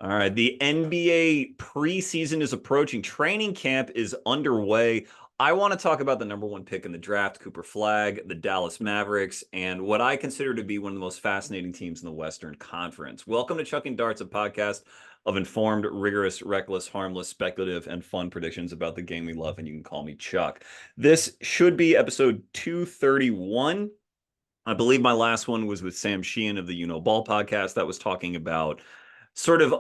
All right, the NBA preseason is approaching. Training camp is underway. I want to talk about the number one pick in the draft, Cooper Flagg, the Dallas Mavericks, and what I consider to be one of the most fascinating teams in the Western Conference. Welcome to Chucking Darts, a podcast of informed, rigorous, reckless, harmless, speculative, and fun predictions about the game we love, and you can call me Chuck. This should be episode 231. I believe my last one was with Sam Sheehan of the Ball podcast that was talking about sort of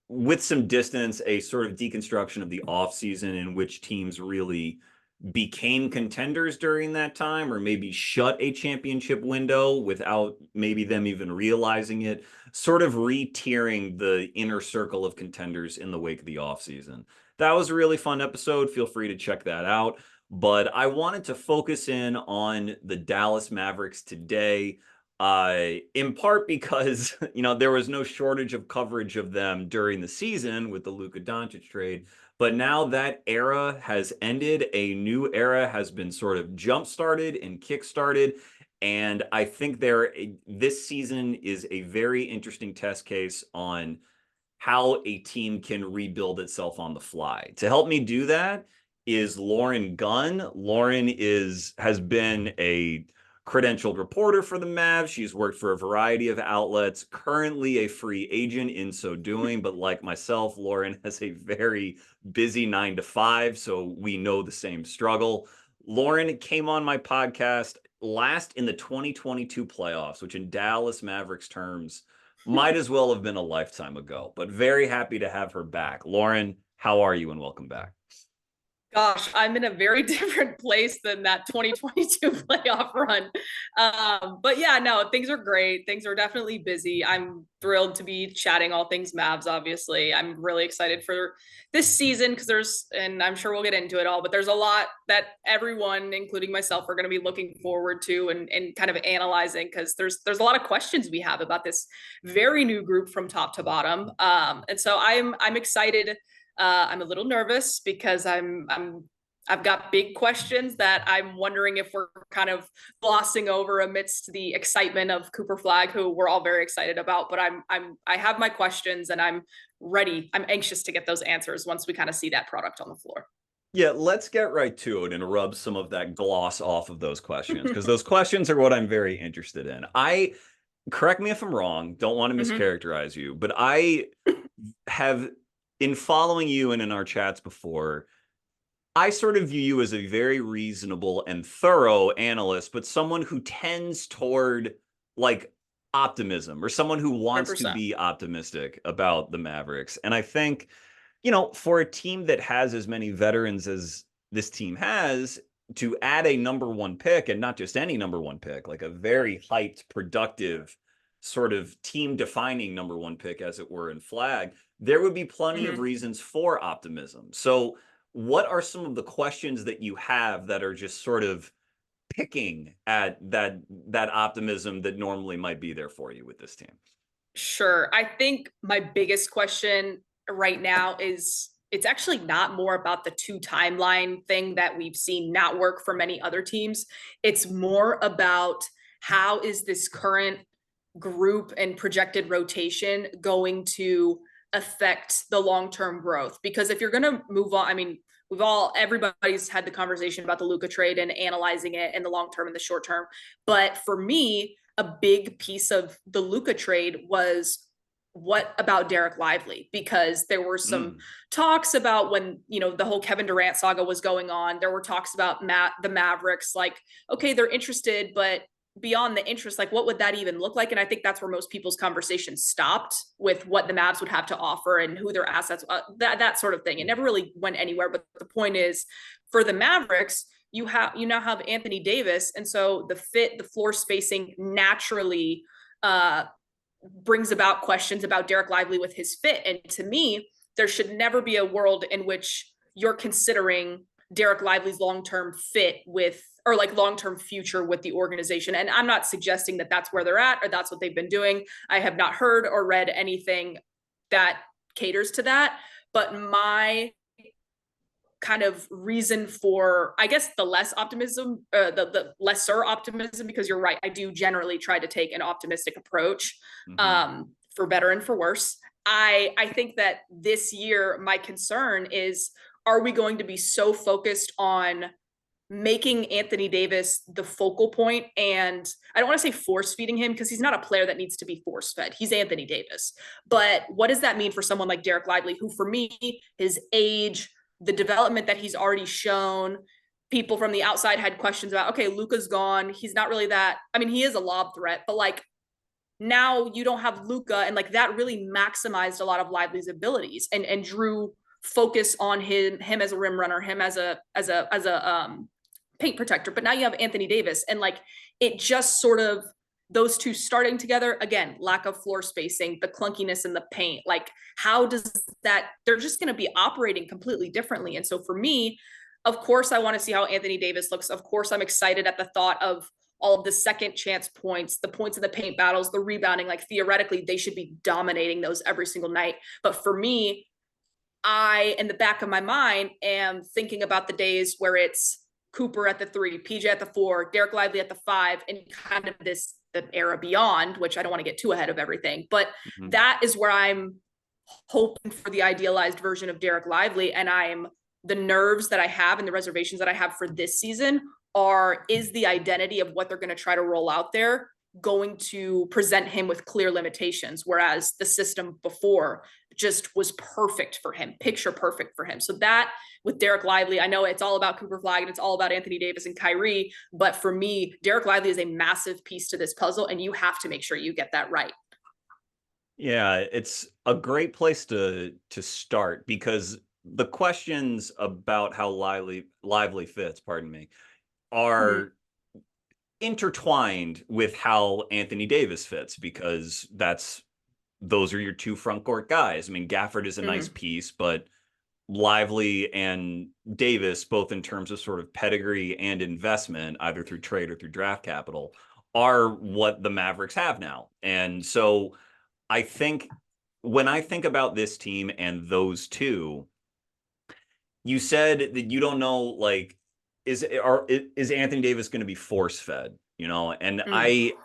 with some distance, a sort of deconstruction of the offseason in which teams really became contenders during that time, or maybe shut a championship window without maybe them even realizing it, sort of re-tiering the inner circle of contenders in the wake of the offseason. That was a really fun episode. Feel free to check that out. But I wanted to focus in on the Dallas Mavericks today, in part because, there was no shortage of coverage of them during the season with the Luka Doncic trade. But now that era has ended, a new era has been sort of jump-started and kick-started. And I think this season is a very interesting test case on how a team can rebuild itself on the fly. To help me do that is Lauren Gunn. Lauren has been a credentialed reporter for the Mavs. She's worked for a variety of outlets, currently a free agent in so doing. But like myself, Lauren has a very busy 9 to 5, so we know the same struggle. Lauren came on my podcast last in the 2022 playoffs, which in Dallas Mavericks terms might as well have been a lifetime ago, but very happy to have her back. Lauren, how are you, and welcome back? Gosh, I'm in a very different place than that 2022 playoff run. But yeah, no, things are great. Things are definitely busy. I'm thrilled to be chatting all things Mavs, obviously. I'm really excited for this season because and I'm sure we'll get into it all, but there's a lot that everyone, including myself, are going to be looking forward to and kind of analyzing because there's a lot of questions we have about this very new group from top to bottom. And so I'm excited. I'm a little nervous because I've got big questions that I'm wondering if we're kind of glossing over amidst the excitement of Cooper Flagg, who we're all very excited about. But I have my questions and I'm ready. I'm anxious to get those answers once we kind of see that product on the floor. Yeah, let's get right to it and rub some of that gloss off of those questions, because those questions are what I'm very interested in. Correct me if I'm wrong, don't want to mischaracterize you, but I have, in following you and in our chats before, I sort of view you as a very reasonable and thorough analyst, but someone who tends toward like optimism, or someone who wants 100%. to be optimistic about the Mavericks. And I think, for a team that has as many veterans as this team has, to add a number one pick, and not just any number one pick, like a very hyped, productive, sort of team defining number one pick, as it were, in Flag, there would be plenty of reasons for optimism. So what are some of the questions that you have that are just sort of picking at that optimism that normally might be there for you with this team? Sure. I think my biggest question right now is it's actually not more about the two timeline thing that we've seen not work for many other teams. It's more about how is this current group and projected rotation going to affect the long-term growth? Because if you're going to move on, I mean, everybody's had the conversation about the Luka trade and analyzing it in the long term and the short term. But for me, a big piece of the Luka trade was what about Derek Lively? Because there were some talks about when, the whole Kevin Durant saga was going on, there were talks about the Mavericks, like, okay, they're interested, but beyond the interest, like what would that even look like? And I think that's where most people's conversation stopped, with what the Mavs would have to offer and who their assets, that sort of thing. It never really went anywhere. But the point is, for the Mavericks, you now have Anthony Davis, and so the floor spacing naturally brings about questions about Derek Lively with his fit. And to me, there should never be a world in which you're considering Derek Lively's long-term fit with, or like long-term future with the organization. And I'm not suggesting that that's where they're at or that's what they've been doing. I have not heard or read anything that caters to that. But my kind of reason for, I guess, the lesser optimism, because you're right, I do generally try to take an optimistic approach, for better and for worse, I think that this year, my concern is, are we going to be so focused on making Anthony Davis the focal point? And I don't want to say force feeding him, because he's not a player that needs to be force fed. He's Anthony Davis. But what does that mean for someone like Derek Lively, who for me, his age, the development that he's already shown, people from the outside had questions about, okay, Luka's gone. He's not really that. I mean, he is a lob threat, but like, now you don't have Luka, and like that really maximized a lot of Lively's abilities and drew focus on him as a rim runner, him as a paint protector. But now you have Anthony Davis, and like it just sort of, those two starting together again, lack of floor spacing, the clunkiness in the paint, like how does that, they're just going to be operating completely differently. And so for me, of course I want to see how Anthony Davis looks. Of course I'm excited at the thought of all of the second chance points, the points in the paint battles, the rebounding. Like theoretically they should be dominating those every single night. But for me, I, in the back of my mind, am thinking about the days where it's Cooper at the 3, PJ at the 4, Derek Lively at the 5, and kind of this, the era beyond, which I don't want to get too ahead of everything. But that is where I'm hoping for the idealized version of Derek Lively. And the nerves that I have and the reservations that I have for this season is the identity of what they're going to try to roll out there going to present him with clear limitations, whereas the system before just was perfect for him, picture perfect for him. So that with Derek Lively, I know it's all about Cooper Flagg and it's all about Anthony Davis and Kyrie, but for me, Derek Lively is a massive piece to this puzzle, and you have to make sure you get that right. Yeah, it's a great place to start, because the questions about how Lively fits, pardon me, are intertwined with how Anthony Davis fits, because those are your two front court guys. I mean, Gafford is a nice piece, but Lively and Davis, both in terms of sort of pedigree and investment, either through trade or through draft capital, are what the Mavericks have now. And so I think when I think about this team and those two, you said that you don't know, like, is Anthony Davis going to be force fed? You know, and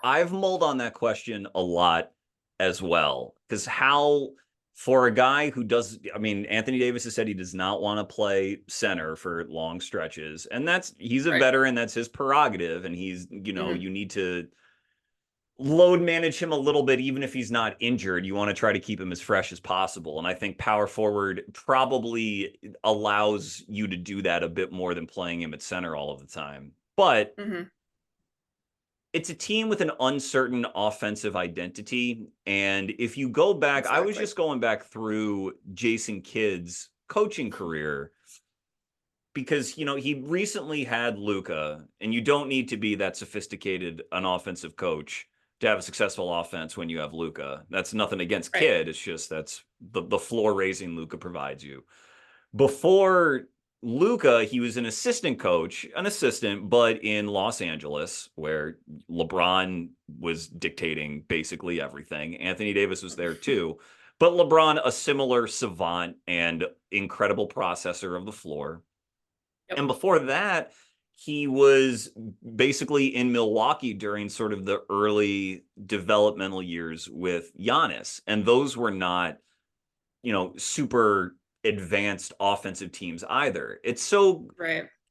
I've mulled on that question a lot as well, because how, for a guy who does, I mean, Anthony Davis has said he does not want to play center for long stretches, and he's a veteran, that's his prerogative, and he's, you know, you need to load manage him a little bit, even if he's not injured. You want to try to keep him as fresh as possible. And I think power forward probably allows you to do that a bit more than playing him at center all of the time. But it's a team with an uncertain offensive identity. And if you go back, I was just going back through Jason Kidd's coaching career, because, you know, he recently had Luka, and you don't need to be that sophisticated an offensive coach to have a successful offense when you have Luka. That's nothing against Kidd. It's just that's the floor raising Luka provides you. Before Luka, he was an assistant, but in Los Angeles, where LeBron was dictating basically everything. Anthony Davis was there too, but LeBron, a similar savant and incredible processor of the floor. And before that, he was basically in Milwaukee during sort of the early developmental years with Giannis. And those were not, you know, super advanced offensive teams either. It's so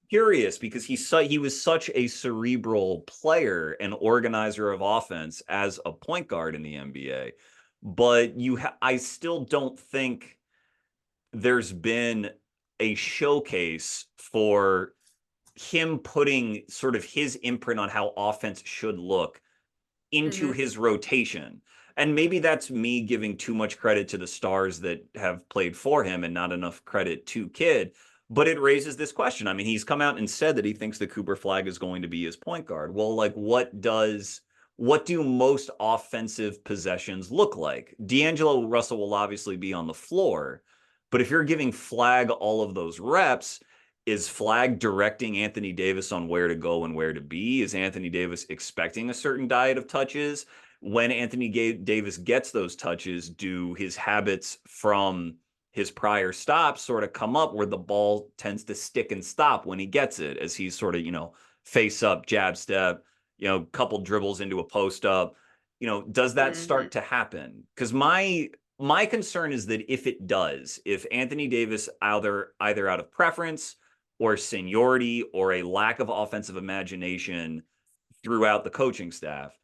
curious, because he was such a cerebral player and organizer of offense as a point guard in the NBA. But I still don't think there's been a showcase for him putting sort of his imprint on how offense should look into his rotation. And maybe that's me giving too much credit to the stars that have played for him and not enough credit to Kidd. But it raises this question. I mean, he's come out and said that he thinks that Cooper Flagg is going to be his point guard. Well, like, what do most offensive possessions look like? D'Angelo Russell will obviously be on the floor, but if you're giving Flagg all of those reps, is Flagg directing Anthony Davis on where to go and where to be? Is Anthony Davis expecting a certain diet of touches? When Anthony Davis gets those touches, do his habits from his prior stops sort of come up, where the ball tends to stick and stop when he gets it, as he's sort of, you know, face up, jab step, you know, couple dribbles into a post up? You know, does that start to happen? Because my my concern is that if it does, if Anthony Davis either out of preference or seniority or a lack of offensive imagination throughout the coaching staff,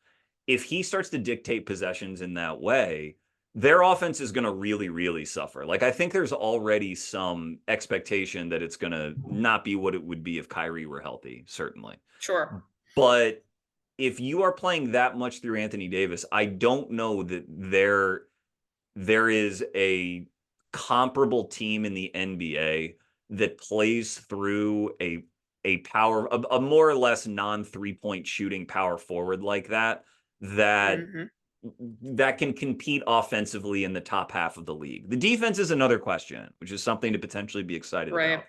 if he starts to dictate possessions in that way, their offense is going to really, really suffer. Like, I think there's already some expectation that it's going to not be what it would be if Kyrie were healthy, certainly. Sure. But if you are playing that much through Anthony Davis, I don't know that there is a comparable team in the NBA that plays through a power, a more or less non 3-point shooting power forward like that that can compete offensively in the top half of the league. The defense is another question, which is something to potentially be excited about.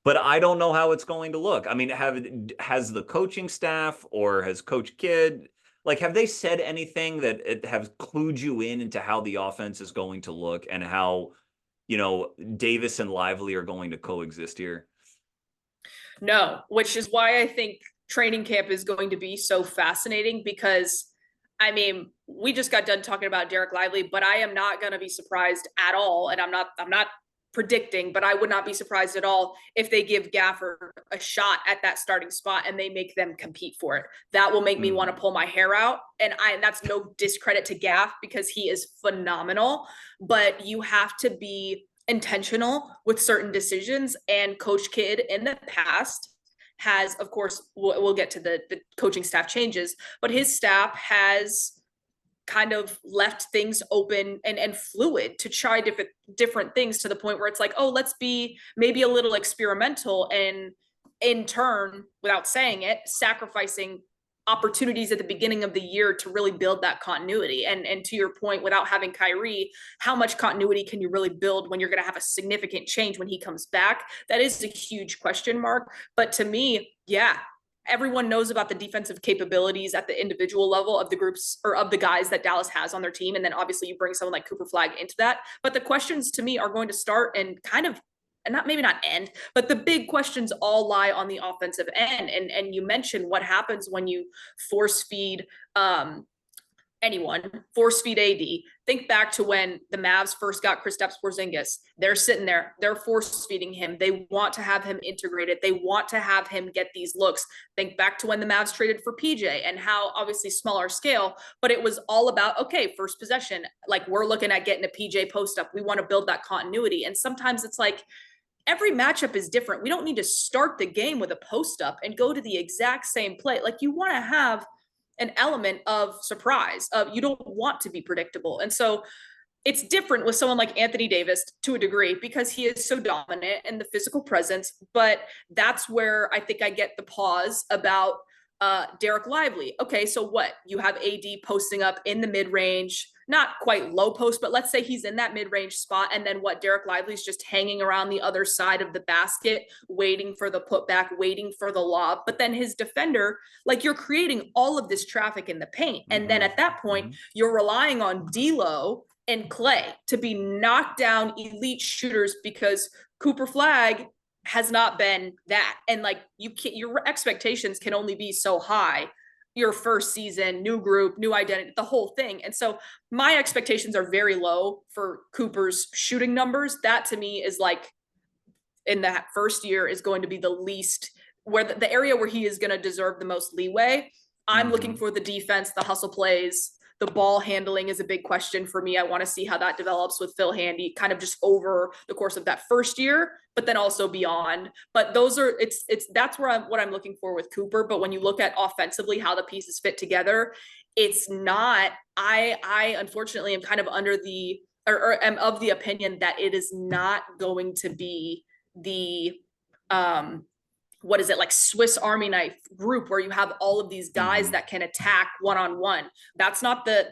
But I don't know how it's going to look. I mean, has the coaching staff or has Coach Kidd, like, have they said anything that have clued you into how the offense is going to look and how, Davis and Lively are going to coexist here? No, which is why I think training camp is going to be so fascinating because, I mean, we just got done talking about Derek Lively, but I am not going to be surprised at all. And I'm not predicting, but I would not be surprised at all if they give Gaffer a shot at that starting spot and they make them compete for it. That will make me want to pull my hair out. And that's no discredit to Gaff because he is phenomenal, but you have to be intentional with certain decisions. And Coach Kidd in the past has, of course, we'll get to the coaching staff changes, but his staff has kind of left things open and fluid to try different things to the point where it's like, oh, let's be maybe a little experimental, and in turn, without saying it, sacrificing opportunities at the beginning of the year to really build that continuity. And to your point, without having Kyrie, how much continuity can you really build when you're going to have a significant change when he comes back? That is a huge question mark. But to me, yeah, everyone knows about the defensive capabilities at the individual level of the groups or of the guys that Dallas has on their team. And then obviously you bring someone like Cooper Flagg into that. But the questions to me are going to start and kind of, and maybe not end, but the big questions all lie on the offensive end. And you mentioned what happens when you force feed force feed AD. Think back to when the Mavs first got Kristaps Porzingis. They're sitting there, they're force feeding him. They want to have him integrated. They want to have him get these looks. Think back to when the Mavs traded for PJ and how obviously smaller scale, but it was all about, okay, first possession, like we're looking at getting a PJ post up. We want to build that continuity. And sometimes it's like, every matchup is different. We don't need to start the game with a post up and go to the exact same play. Like you want to have an element of surprise, of you don't want to be predictable. And so it's different with someone like Anthony Davis to a degree because he is so dominant and the physical presence. But that's where I think I get the pause about Derek Lively. Okay, so what? You have AD posting up in the mid-range, not quite low post, but let's say he's in that mid-range spot. And then what? Derek Lively's just hanging around the other side of the basket, waiting for the putback, waiting for the lob. But then his defender, like you're creating all of this traffic in the paint. And then at that point, you're relying on D'Lo and Clay to be knocked down elite shooters because Cooper Flagg has not been that. And like your expectations can only be so high. Your first season, new group, new identity, the whole thing. And so my expectations are very low for Cooper's shooting numbers. That to me is like in that first year is going to be the least, where the area where he is going to deserve the most leeway. I'm looking for the defense, the hustle plays. The ball handling is a big question for me. I want to see how that develops with Phil Handy kind of just over the course of that first year, but then also beyond. But that's what I'm looking for with Cooper. But when you look at offensively, how the pieces fit together, it's not, I unfortunately am kind of am of the opinion that it is not going to be the, what is it, like Swiss Army knife group where you have all of these guys that can attack one-on-one. That's not the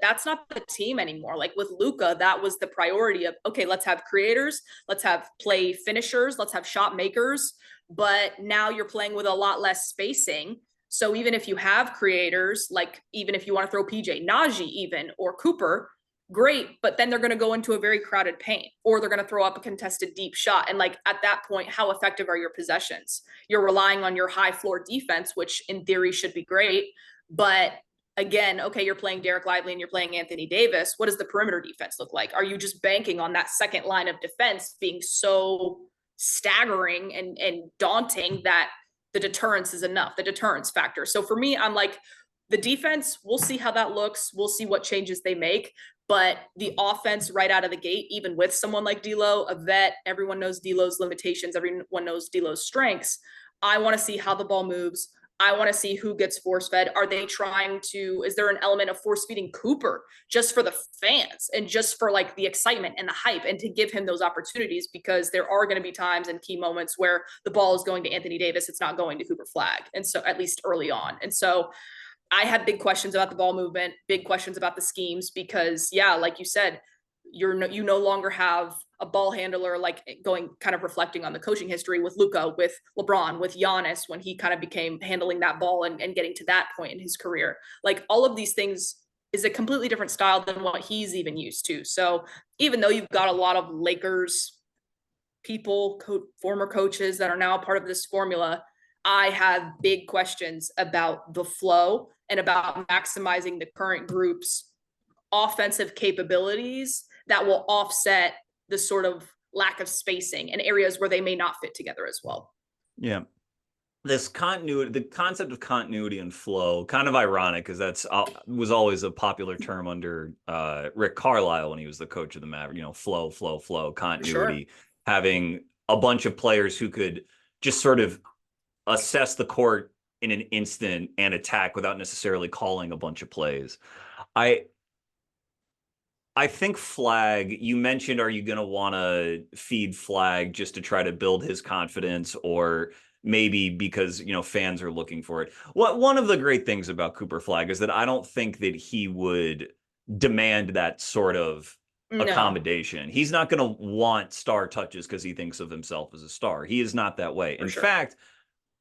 team anymore. Like with Luka, that was the priority of, okay, let's have creators, let's have play finishers, let's have shot makers. But now you're playing with a lot less spacing. So even if you have creators, like even if you want to throw PJ, Naji even, or Cooper, great, but then they're going to go into a very crowded paint or they're going to throw up a contested deep shot. And like at that point, how effective are your possessions? You're relying on your high floor defense, which in theory should be great, but again, okay, you're playing Derek Lively and you're playing Anthony Davis. What does the perimeter defense look like? Are you just banking on that second line of defense being so staggering and daunting that the deterrence is enough, the deterrence factor? So for me, I'm like, the defense, we'll see how that looks. We'll see what changes they make. But the offense right out of the gate, even with someone like D'Lo, a vet, everyone knows D'Lo's limitations, everyone knows D'Lo's strengths. I want to see how the ball moves. I want to see who gets force fed. Are they trying to, is there an element of force feeding Cooper just for the fans and just for like the excitement and the hype and to give him those opportunities? Because there are going to be times and key moments where the ball is going to Anthony Davis. It's not going to Cooper Flagg. And so at least early on. And so I have big questions about the ball movement, big questions about the schemes, because yeah, like you said, you no longer have a ball handler, like going kind of reflecting on the coaching history with Luka, with LeBron, with Giannis, when he kind of became handling that ball and getting to that point in his career. Like all of these things is a completely different style than what he's even used to. So even though you've got a lot of Lakers people, former coaches that are now part of this formula, I have big questions about the flow and about maximizing the current group's offensive capabilities that will offset the sort of lack of spacing and areas where they may not fit together as well. Yeah. This continuity, the concept of continuity and flow, kind of ironic because that's was always a popular term under Rick Carlisle when he was the coach of the Mavericks. You know, flow, continuity, Sure. having a bunch of players who could just sort of assess the court in an instant and attack without necessarily calling a bunch of plays. I think Flagg, you mentioned, are you going to want to feed Flagg just to try to build his confidence, or maybe because, you know, fans are looking for it? One of the great things about Cooper Flagg is that I don't think that he would demand that sort of No, accommodation. He's not going to want star touches because he thinks of himself as a star. He is not that way. for In sure. fact,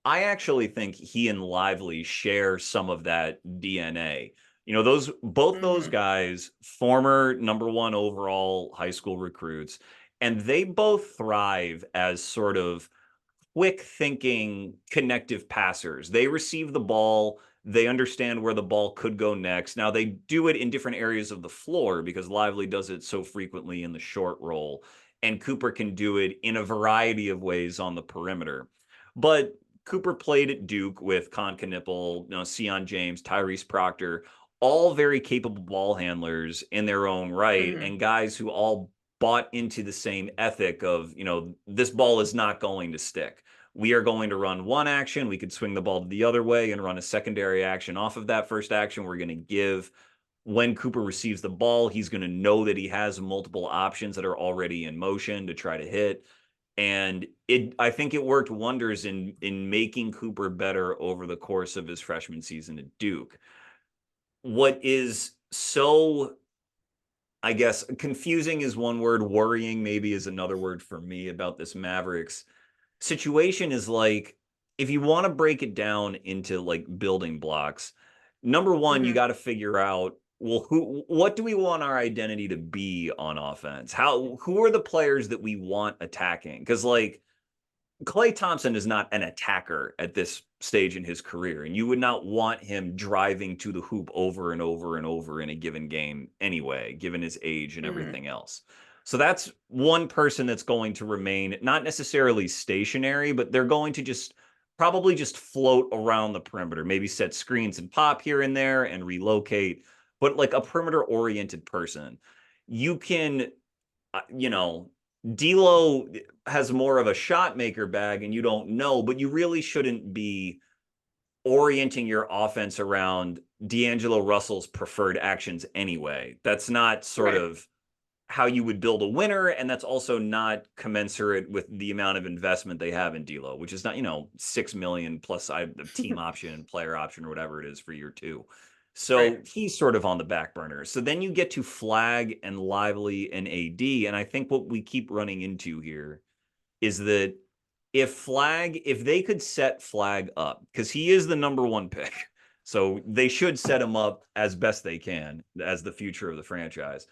I actually think he and Lively share some of that DNA. You know, both those Mm-hmm. guys, former number one overall high school recruits, and they both thrive as sort of quick thinking, connective passers. They receive the ball, they understand where the ball could go next. Now, they do it in different areas of the floor because Lively does it so frequently in the short roll, and Cooper can do it in a variety of ways on the perimeter. But Cooper played at Duke with Con Knipple, you know, Sion James, Tyrese Proctor, all very capable ball handlers in their own right, Mm-hmm. and guys who all bought into the same ethic of, you know, this ball is not going to stick. We are going to run one action. We could swing the ball the other way and run a secondary action off of that first action. We're going to give, when Cooper receives the ball, he's going to know that he has multiple options that are already in motion to try to hit. And I think it worked wonders in making Cooper better over the course of his freshman season at Duke. What is so, I guess, confusing is one word, worrying maybe is another word for me about this Mavericks situation is like, if you want to break it down into like building blocks, number one, you Mm-hmm. got to figure out, well, what do we want our identity to be on offense? Who are the players that we want attacking? Because like Klay Thompson is not an attacker at this stage in his career, and you would not want him driving to the hoop over and over and over in a given game anyway, given his age and Mm-hmm. everything else. So that's one person that's going to remain not necessarily stationary, but they're going to just probably just float around the perimeter, maybe set screens and pop here and there and relocate, but like a perimeter oriented person. You can, you know, D'Lo has more of a shot maker bag and you don't know, but you really shouldn't be orienting your offense around D'Angelo Russell's preferred actions anyway. That's not sort Right. of how you would build a winner, and that's also not commensurate with the amount of investment they have in D'Lo, which is not, you know, 6 million plus team option and player option or whatever it is for year two. Right. So he's sort of on the back burner. So then you get to Flagg and Lively and AD, and I think what we keep running into here is that if they could set Flagg up, because he is the number one pick, so they should set him up as best they can as the future of the franchise.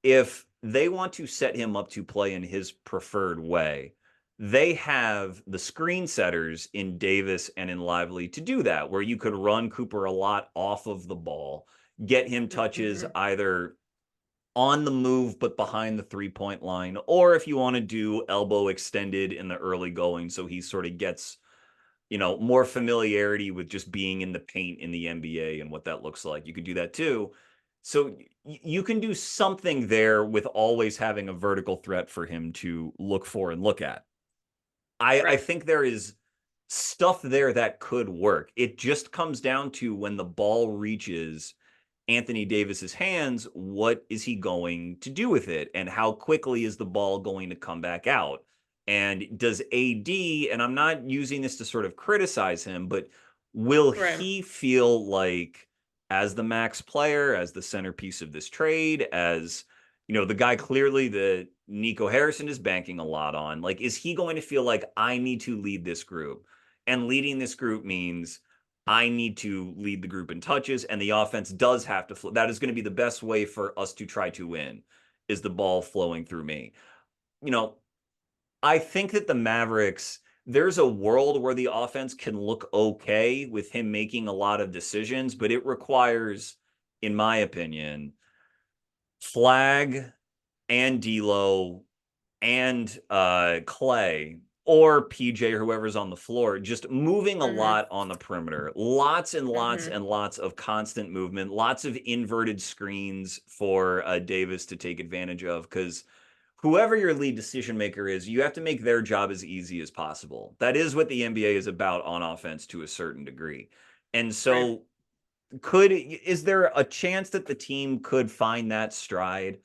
If they want to set him up to play in his preferred way, they have the screen setters in Davis and in Lively to do that, where you could run Cooper a lot off of the ball, get him touches Mhm. either on the move but behind the 3-point line, or if you want to do elbow extended in the early going so he sort of gets, more familiarity with just being in the paint in the NBA and what that looks like. You could do that too. So you can do something there with always having a vertical threat for him to look for and look at. I Right. think there is stuff there that could work. It just comes down to when the ball reaches Anthony Davis's hands, what is he going to do with it? And how quickly is the ball going to come back out? And does AD, and I'm not using this to sort of criticize him, but will Right. he feel like, as the max player, as the centerpiece of this trade, as the guy clearly that Nico Harrison is banking a lot on, like, is he going to feel like I need to lead this group? And leading this group means I need to lead the group in touches, and the offense does have to flow. That is going to be the best way for us to try to win, is the ball flowing through me. You know, I think that the Mavericks, there's a world where the offense can look okay with him making a lot of decisions, but it requires, in my opinion, Flag and D'Lo and Clay or PJ or whoever's on the floor, just moving a Mhm. lot on the perimeter. Lots and lots Mhm. and lots of constant movement, lots of inverted screens for Davis to take advantage of, because whoever your lead decision maker is, you have to make their job as easy as possible. That is what the NBA is about on offense to a certain degree. And Right. so is there a chance that the team could find that stride?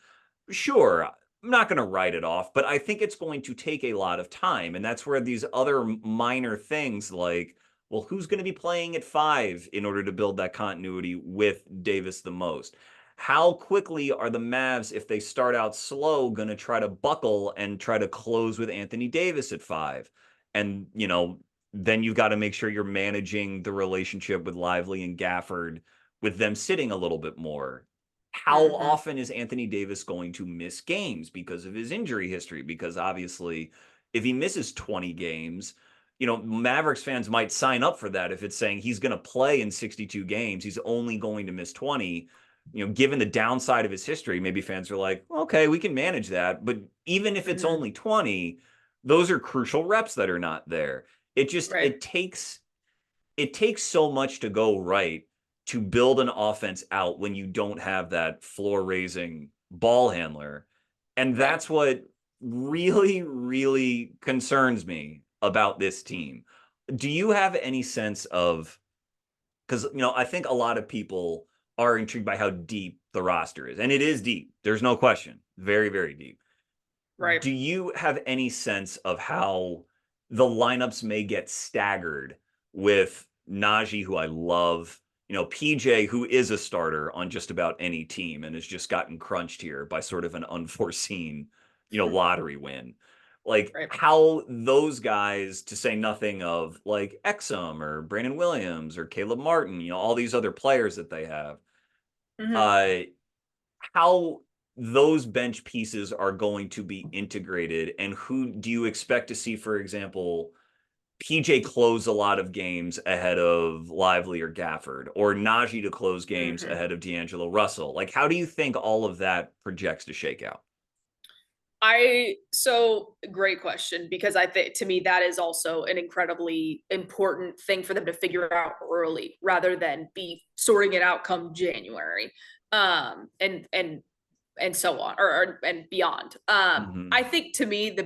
Sure, I'm not going to write it off, but I think it's going to take a lot of time. And that's where these other minor things like, well, who's going to be playing at five in order to build that continuity with Davis the most? How quickly are the Mavs, if they start out slow, going to try to buckle and try to close with Anthony Davis at five? And, then you've got to make sure you're managing the relationship with Lively and Gafford with them sitting a little bit more. How Mhm. often is Anthony Davis going to miss games because of his injury history? Because obviously, if he misses 20 games, Mavericks fans might sign up for that if it's saying he's going to play in 62 games, he's only going to miss 20. Given the downside of his history, maybe fans are like, okay, we can manage that. But even if it's Mhm. only 20, those are crucial reps that are not there. It just Right. it takes so much to go right to build an offense out when you don't have that floor raising ball handler. And Right. that's what really, really concerns me about this team. Do you have any sense of, because, I think a lot of people are intrigued by how deep the roster is, and it is deep. There's no question. Very, very deep. Right. Do you have any sense of how the lineups may get staggered with Naji, who I love, PJ, who is a starter on just about any team and has just gotten crunched here by sort of an unforeseen, lottery win? Like Right. how those guys, to say nothing of like Exum or Brandon Williams or Caleb Martin, all these other players that they have, Mhm. uh, how those bench pieces are going to be integrated, and who do you expect to see, for example, PJ close a lot of games ahead of Lively or Gafford, or Naji to close games Mhm. ahead of D'Angelo Russell? Like, how do you think all of that projects to shake out? Great question, because I think to me that is also an incredibly important thing for them to figure out early rather than be sorting it out come January. And so on, and beyond. Hmm. I think to me the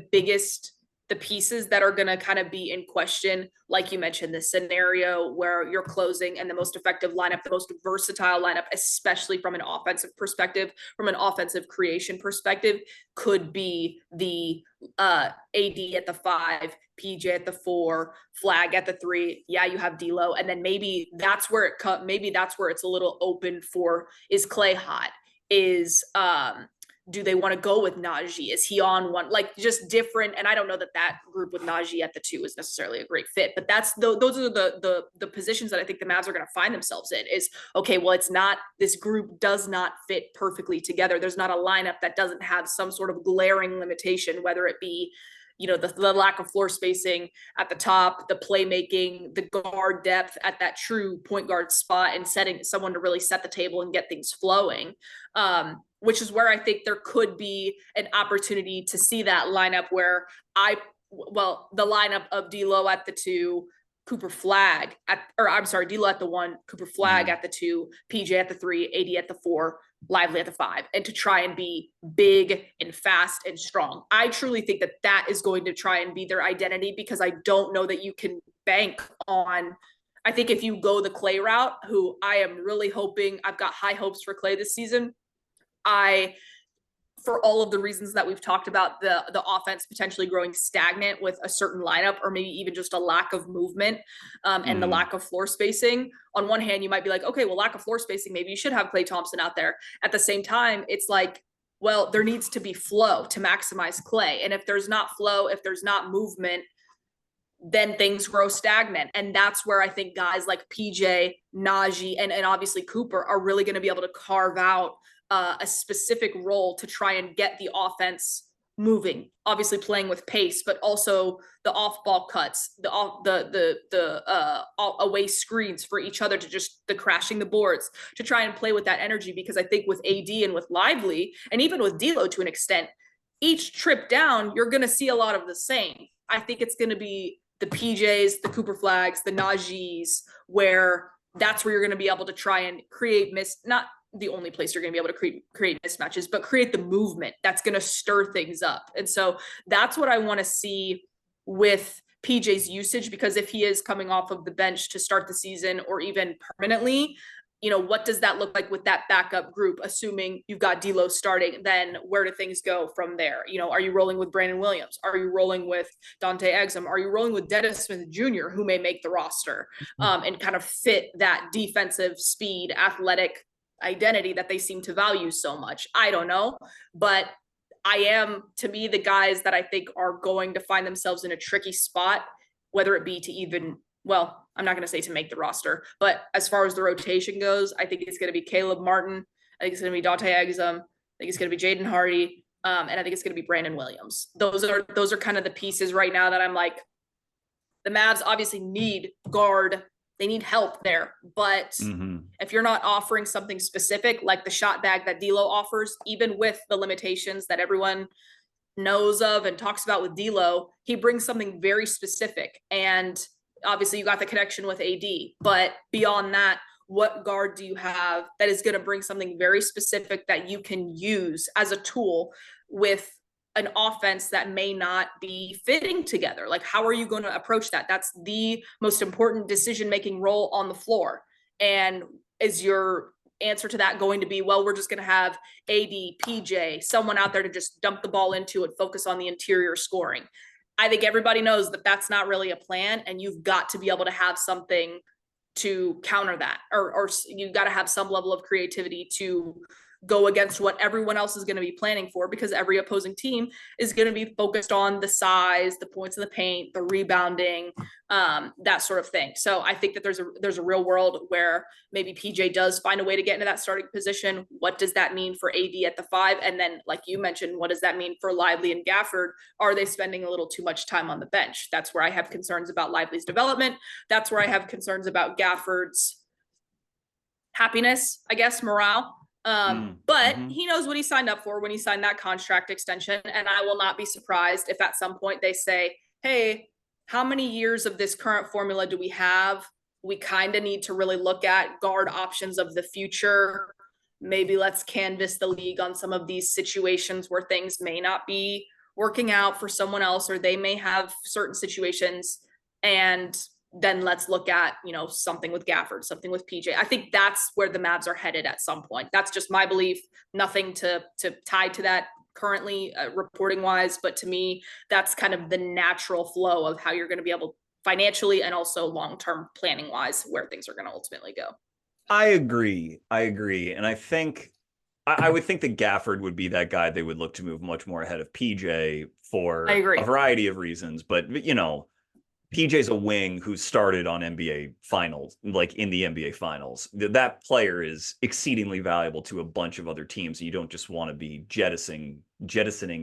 pieces that are going to kind of be in question, like you mentioned, the scenario where you're closing and the most effective lineup, the most versatile lineup, especially from an offensive perspective, from an offensive creation perspective, could be the AD at the five, PJ at the four, Flag at the three. Yeah, you have D'Lo, and then maybe that's where maybe that's where it's a little open for, is Clay hot? Is do they want to go with Naji? Is he on one? Like, just different. And I don't know that that group with Naji at the two is necessarily a great fit, but those are the positions that I think the Mavs are going to find themselves in. Is okay. Well, it's not, this group does not fit perfectly together. There's not a lineup that doesn't have some sort of glaring limitation, whether it be the lack of floor spacing at the top, the playmaking, the guard depth at that true point guard spot, and setting someone to really set the table and get things flowing. Which is where I think there could be an opportunity to see that lineup where the lineup of D'Lo at the 2, Cooper Flagg D'Lo at the 1, Cooper Flagg at the 2, PJ at the 3, AD at the 4, Lively at the 5, and to try and be big and fast and strong. I truly think that is going to try and be their identity, because I don't know that you can bank on. I think if you go the Clay route, who I am really hoping, I've got high hopes for Clay this season. For all of the reasons that we've talked about, the offense potentially growing stagnant with a certain lineup, or maybe even just a lack of movement and the lack of floor spacing. On one hand, you might be like, okay, well, lack of floor spacing, maybe you should have Klay Thompson out there. At the same time, it's like, well, there needs to be flow to maximize Klay. And if there's not flow, if there's not movement, then things grow stagnant. And that's where I think guys like PJ, Naji, and obviously Cooper are really going to be able to carve out a specific role to try and get the offense moving, obviously playing with pace, but also the off-ball cuts, the away screens for each other, to just the crashing the boards, to try and play with that energy. Because I think with AD and with Lively, and even with D'Lo to an extent, each trip down, you're going to see a lot of the same. I think it's going to be the PJs, the Cooper Flaggs, the Najis, where that's where you're going to be able to try and create not the only place you're going to be able to create mismatches, but create the movement that's going to stir things up. And so that's what I want to see with PJ's usage, because if he is coming off of the bench to start the season or even permanently, what does that look like with that backup group? Assuming you've got D'Lo starting, then where do things go from there? Are you rolling with Brandon Williams? Are you rolling with Dante Exum? Are you rolling with Dennis Smith Jr., who may make the roster and kind of fit that defensive speed, athletic identity that they seem to value so much? I don't know, but to me, the guys that I think are going to find themselves in a tricky spot, whether it be to even, well, I'm not going to say to make the roster, but as far as the rotation goes, I think it's going to be Caleb Martin. I think it's going to be Dante Exum. I think it's going to be Jaden Hardy. And I think it's going to be Brandon Williams. Those are kind of the pieces right now that I'm like, the Mavs obviously need guard. They need help there. But if you're not offering something specific, like the shot bag that D'Lo offers, even with the limitations that everyone knows of and talks about with D'Lo, he brings something very specific. And obviously you got the connection with AD, but beyond that, what guard do you have that is going to bring something very specific that you can use as a tool with an offense that may not be fitting together? Like, how are you going to approach that? That's the most important decision-making role on the floor. And is your answer to that going to be, well, we're just going to have AD, PJ, someone out there to just dump the ball into and focus on the interior scoring? I think everybody knows that that's not really a plan, and you've got to be able to have something to counter that, or you've got to have some level of creativity to go against what everyone else is going to be planning for, because every opposing team is going to be focused on the size, the points in the paint, the rebounding, that sort of thing. So I think that there's a real world where maybe PJ does find a way to get into that starting position. What does that mean for AD at the 5? And then, like you mentioned, what does that mean for Lively and Gafford? Are they spending a little too much time on the bench? That's where I have concerns about Lively's development. That's where I have concerns about Gafford's happiness, I guess, morale. But he knows what he signed up for when he signed that contract extension. And I will not be surprised if at some point they say, hey, how many years of this current formula do we have? We kind of need to really look at guard options of the future. Maybe let's canvas the league on some of these situations where things may not be working out for someone else, or they may have certain situations, and then let's look at, something with Gafford, something with PJ. I think that's where the Mavs are headed at some point. That's just my belief. Nothing to tie to that currently reporting wise, but to me, that's kind of the natural flow of how you're going to be able financially and also long-term planning wise, where things are going to ultimately go. I agree. And I think I would think that Gafford would be that guy they would look to move much more ahead of PJ for a variety of reasons. But, PJ's a wing who started on NBA finals, like in the NBA finals. That player is exceedingly valuable to a bunch of other teams. You don't just want to be jettisoning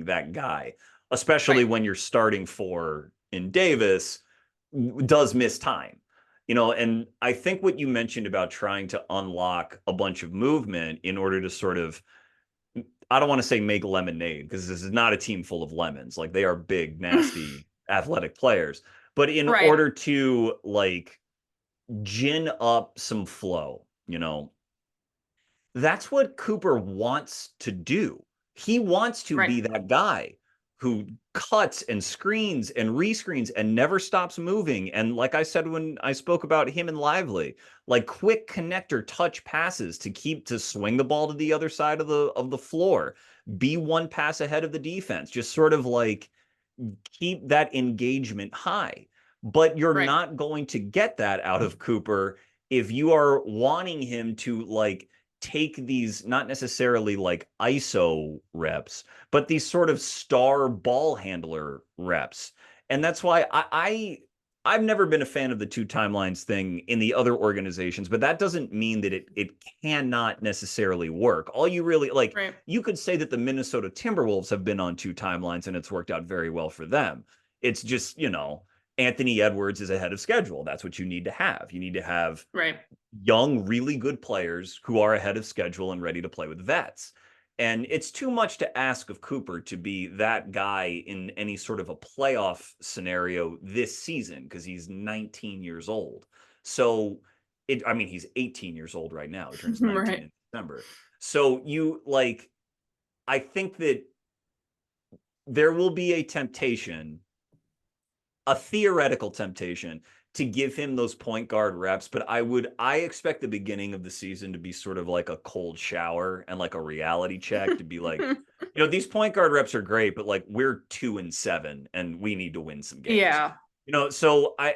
that guy, especially Right. when you're starting for in Davis does miss time. And I think what you mentioned about trying to unlock a bunch of movement in order to sort of, I don't want to say make lemonade, because this is not a team full of lemons. Like, they are big, nasty, athletic players. But in Right. order to like gin up some flow, that's what Cooper wants to do. He wants to Right. be that guy who cuts and screens and rescreens and never stops moving. And like I said when I spoke about him and Lively, like quick connector touch passes to swing the ball to the other side of the floor, be one pass ahead of the defense, just sort of like keep that engagement high. But you're Right. not going to get that out of Cooper if you are wanting him to like take these, not necessarily like ISO reps, but these sort of star ball handler reps. And that's why I've never been a fan of the two timelines thing in the other organizations, but that doesn't mean that it cannot necessarily work. All you really like, Right. you could say that the Minnesota Timberwolves have been on two timelines and it's worked out very well for them. It's just, Anthony Edwards is ahead of schedule. That's what you need to have. You need to have Right. young, really good players who are ahead of schedule and ready to play with vets. And it's too much to ask of Cooper to be that guy in any sort of a playoff scenario this season, because he's 19 years old. So, he's 18 years old right now. He turns 19 Right. in December. So I think that there will be a temptation, a theoretical temptation, to give him those point guard reps, but I expect the beginning of the season to be sort of like a cold shower and like a reality check, to be like, these point guard reps are great, but like, we're 2-7 and we need to win some games. Yeah. So I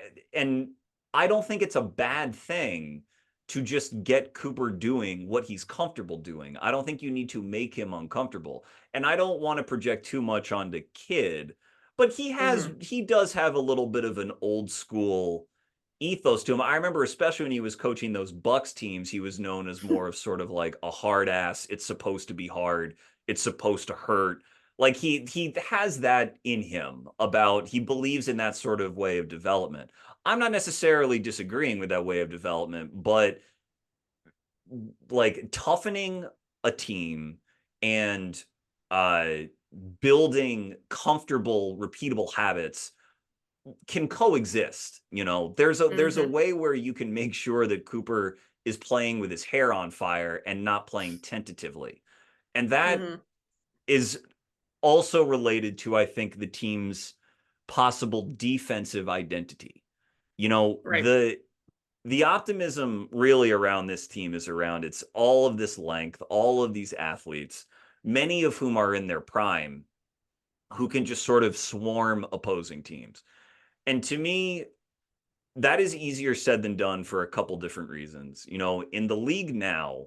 don't think it's a bad thing to just get Cooper doing what he's comfortable doing. I don't think you need to make him uncomfortable. And I don't want to project too much on the kid, but he does have a little bit of an old school ethos to him. I remember, especially when he was coaching those Bucks teams, he was known as more of sort of like a hard ass. It's supposed to be hard. It's supposed to hurt. Like, he has that in him, about he believes in that sort of way of development. I'm not necessarily disagreeing with that way of development, but like toughening a team and uh building comfortable, repeatable habits can coexist. There's a Hmm. way where you can make sure that Cooper is playing with his hair on fire and not playing tentatively. And that Hmm. is also related to, I think, the team's possible defensive identity. Right. The optimism really around this team is around it's all of this length, all of these athletes, many of whom are in their prime, who can just sort of swarm opposing teams. And to me, that is easier said than done for a couple different reasons. In the league now,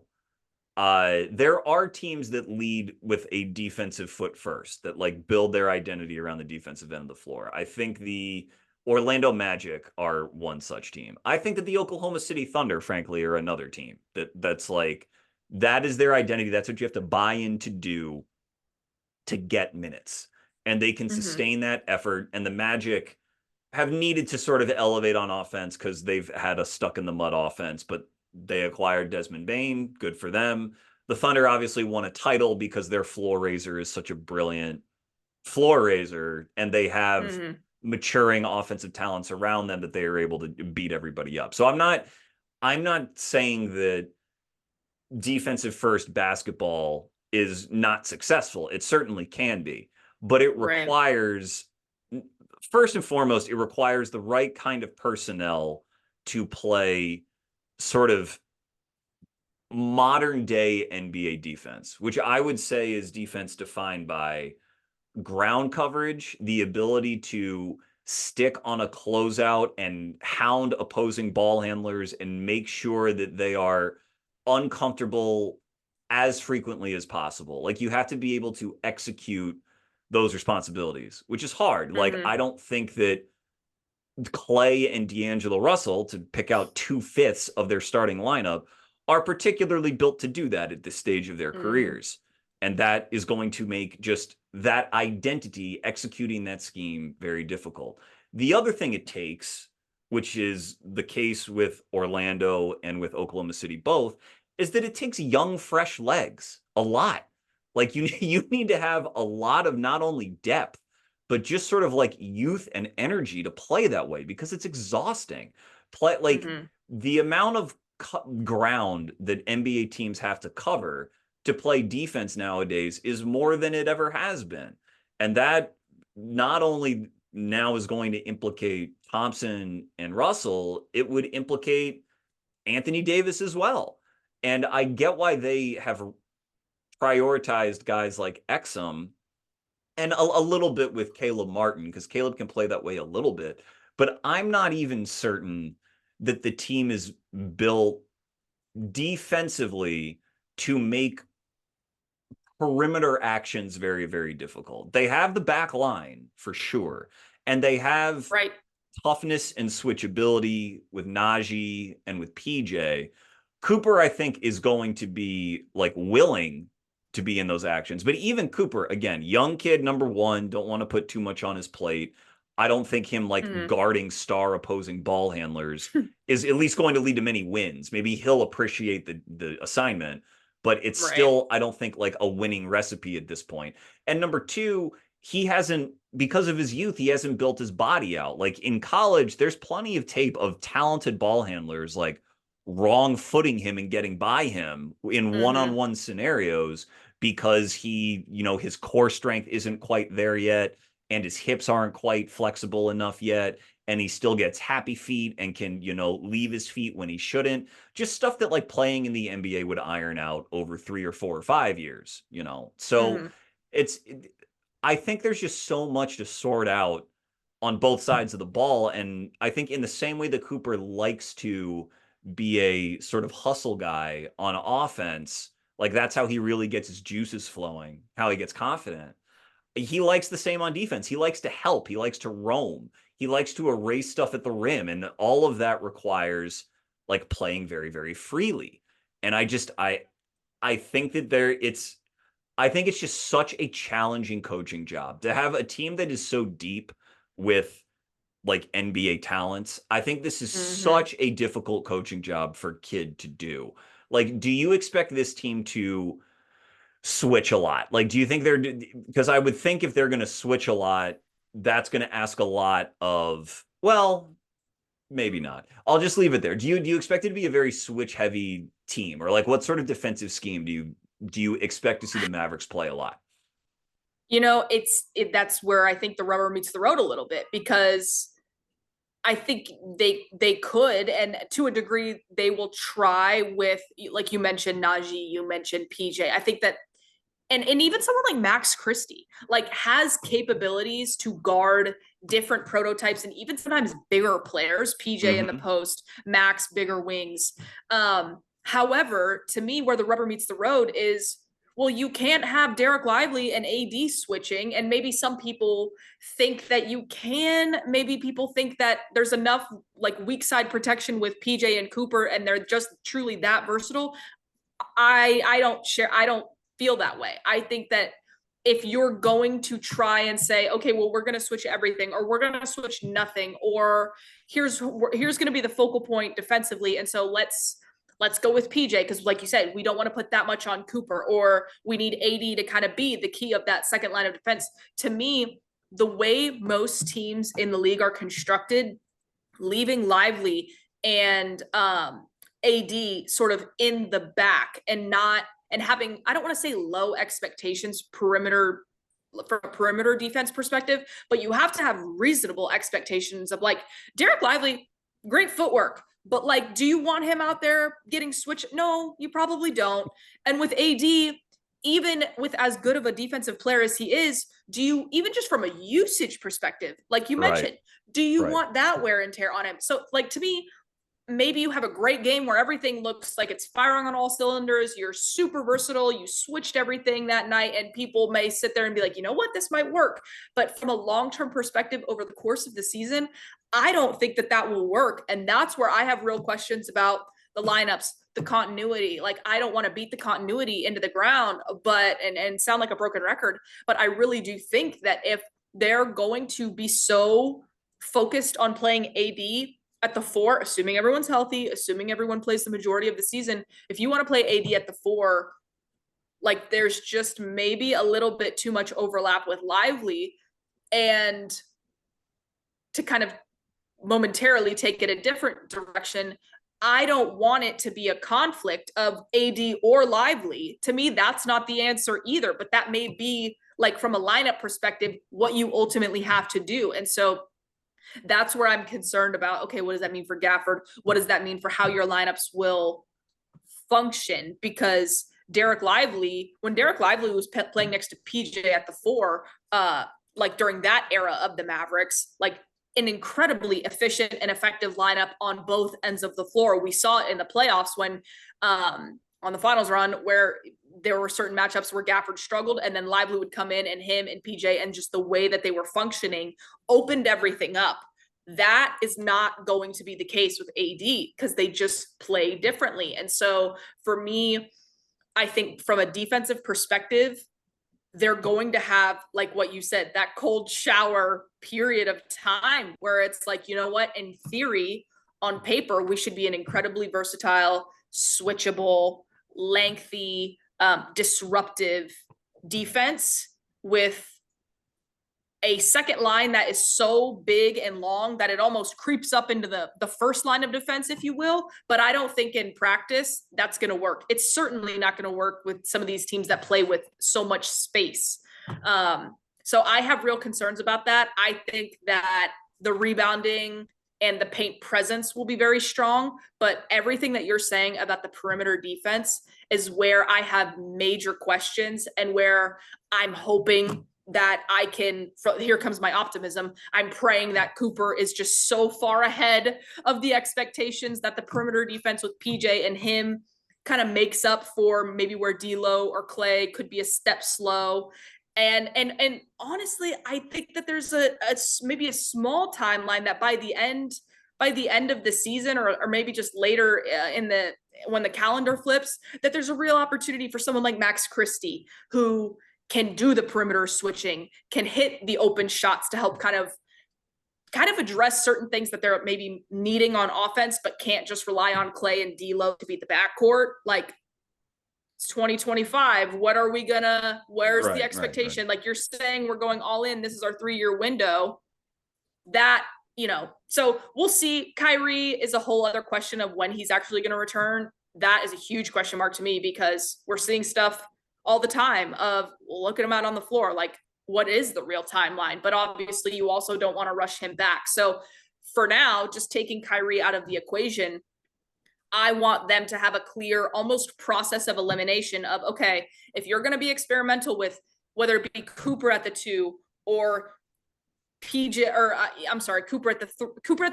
there are teams that lead with a defensive foot first, that like build their identity around the defensive end of the floor. I think the Orlando Magic are one such team. I think that the Oklahoma City Thunder, frankly, are another team that's like, that is their identity. That's what you have to buy in to do to get minutes. And they can Hmm. sustain that effort. And the Magic have needed to sort of elevate on offense because they've had a stuck in the mud offense, but they acquired Desmond Bane. Good for them. The Thunder obviously won a title because their floor raiser is such a brilliant floor raiser, and they have Hmm. maturing offensive talents around them that they are able to beat everybody up. So I'm not saying that defensive first basketball is not successful. It certainly can be, but it Right. requires, first and foremost, it requires the right kind of personnel to play sort of modern day NBA defense, which I would say is defense defined by ground coverage, the ability to stick on a closeout and hound opposing ball handlers and make sure that they are uncomfortable as frequently as possible. Like, you have to be able to execute those responsibilities, which is hard. Like, Hmm. I don't think that Clay and D'Angelo Russell, to pick out 2/5 of their starting lineup, are particularly built to do that at this stage of their Mm-hmm. careers. And that is going to make just that identity, executing that scheme, very difficult. The other thing it takes, which is the case with Orlando and with Oklahoma City both, is that it takes young, fresh legs a lot. Like you need to have a lot of not only depth, but just sort of like youth and energy to play that way because it's exhausting. Play like Mm-hmm. the amount of ground that NBA teams have to cover to play defense nowadays is more than it ever has been. And that not only now is going to implicate Thompson and Russell, it would implicate Anthony Davis as well. And I get why they have prioritized guys like Exum and a little bit with Caleb Martin, because Caleb can play that way a little bit. But I'm not even certain that the team is built defensively to make perimeter actions very, very difficult. They have the back line for sure, and they have Right. toughness and switchability with Naji and with PJ. Cooper, I think, is going to be like willing to be in those actions. But even Cooper, again, young kid, number one, don't want to put too much on his plate. I don't think him like Mm-hmm. guarding star opposing ball handlers is at least going to lead to many wins. Maybe he'll appreciate the assignment, but it's Right. still, I don't think, like a winning recipe at this point. And number two, he hasn't, because of his youth, he hasn't built his body out. Like in college, there's plenty of tape of talented ball handlers like wrong footing him and getting by him in Mm-hmm. one-on-one scenarios because he, his core strength isn't quite there yet and his hips aren't quite flexible enough yet. And he still gets happy feet and can, leave his feet when he shouldn't. Just stuff that like playing in the NBA would iron out over 3 or 4 or 5 years. So Mm-hmm. it's, I think there's just so much to sort out on both sides of the ball. And I think in the same way that Cooper likes to be a sort of hustle guy on offense, like that's how he really gets his juices flowing, how he gets confident. He likes the same on defense. He likes to help. He likes to roam. He likes to erase stuff at the rim. And all of that requires like playing very, very freely. And I think that I think it's just such a challenging coaching job to have a team that is so deep with like NBA talents. I think this is Mm-hmm. such a difficult coaching job for Kid to do. Like, do you expect this team to switch a lot? Like, do you think they're, because I would think if they're going to switch a lot, that's going to ask a lot of, well, maybe not. I'll just leave it there. Do you expect it to be a very switch heavy team, or like what sort of defensive scheme do you expect to see the Mavericks play a lot? That's where I think the rubber meets the road a little bit, because I think they could, and to a degree, they will try with, like you mentioned, Naji, you mentioned PJ. I think that, and even someone like Max Christie, like has capabilities to guard different prototypes and even sometimes bigger players. PJ in the Mm-hmm. post, Max bigger wings. However, to me, where the rubber meets the road is, well, you can't have Derek Lively and AD switching. And maybe some people think that you can. Maybe people think that there's enough like weak side protection with PJ and Cooper, and they're just truly that versatile. I don't feel that way. I think that if you're going to try and say, okay, well, we're going to switch everything, or we're going to switch nothing, or here's going to be the focal point defensively, and so let's go with PJ, because like you said, we don't want to put that much on Cooper, or we need AD to kind of be the key of that second line of defense. To me, the way most teams in the league are constructed, leaving Lively and AD sort of in the back and not, and having, I don't want to say low expectations perimeter from a perimeter defense perspective, but you have to have reasonable expectations of like Derek Lively, great footwork, but like, do you want him out there getting switched? No, you probably don't. And with AD, even with as good of a defensive player as he is, do you, even just from a usage perspective, like you Right. mentioned, do you Right. want that wear and tear on him? So, like, to me, maybe you have a great game where everything looks like it's firing on all cylinders. You're super versatile. You switched everything that night, and people may sit there and be like, you know what, this might work. But from a long-term perspective over the course of the season, I don't think that that will work. And that's where I have real questions about the lineups, the continuity. Like, I don't want to beat the continuity into the ground, but and sound like a broken record. But I really do think that if they're going to be so focused on playing AD at the 4, assuming everyone's healthy, assuming everyone plays the majority of the season, if you want to play AD at the 4, like, there's just maybe a little bit too much overlap with Lively. And to kind of momentarily take it a different direction, I don't want it to be a conflict of AD or Lively. To me, that's not the answer either, but that may be, like, from a lineup perspective, what you ultimately have to do. And so that's where I'm concerned about, okay, what does that mean for Gafford? What does that mean for how your lineups will function? Because Derek Lively, when Derek Lively was playing next to PJ at the 4, like during that era of the Mavericks, like an incredibly efficient and effective lineup on both ends of the floor. We saw it in the playoffs when on the finals run, where there were certain matchups where Gafford struggled, and then Lively would come in, and him and PJ, and just the way that they were functioning opened everything up. That is not going to be the case with AD because they just play differently. And so for me, I think from a defensive perspective, they're going to have, like what you said, that cold shower period of time where it's like, you know what, in theory, on paper, we should be an incredibly versatile, switchable, lengthy, disruptive defense with a second line that is so big and long that it almost creeps up into the first line of defense, if you will. But I don't think in practice that's going to work. It's certainly not going to work with some of these teams that play with so much space. So I have real concerns about that. I think that the rebounding and the paint presence will be very strong, but everything that you're saying about the perimeter defense is where I have major questions, and where I'm hoping that I can, here comes my optimism, I'm praying that Cooper is just so far ahead of the expectations that the perimeter defense with PJ and him kind of makes up for maybe where D'Lo or Clay could be a step slow. And honestly, I think that there's a maybe a small timeline that by the end of the season, or maybe just later when the calendar flips, that there's a real opportunity for someone like Max Christie, who can do the perimeter switching, can hit the open shots to help kind of address certain things that they're maybe needing on offense, but can't just rely on Clay and D'Lo to beat the backcourt. Like, it's 2025. Where's the expectation? Right. Like you're saying, we're going all in. This is our 3-year window. That, so we'll see. Kyrie is a whole other question of when he's actually going to return. That is a huge question mark to me, because we're seeing stuff all the time of, well, look at him out on the floor. Like, what is the real timeline? But obviously you also don't want to rush him back. So for now, just taking Kyrie out of the equation, I want them to have a clear, almost process of elimination of, okay, if you're going to be experimental with whether it be Cooper at the 2 or PJ, or Cooper at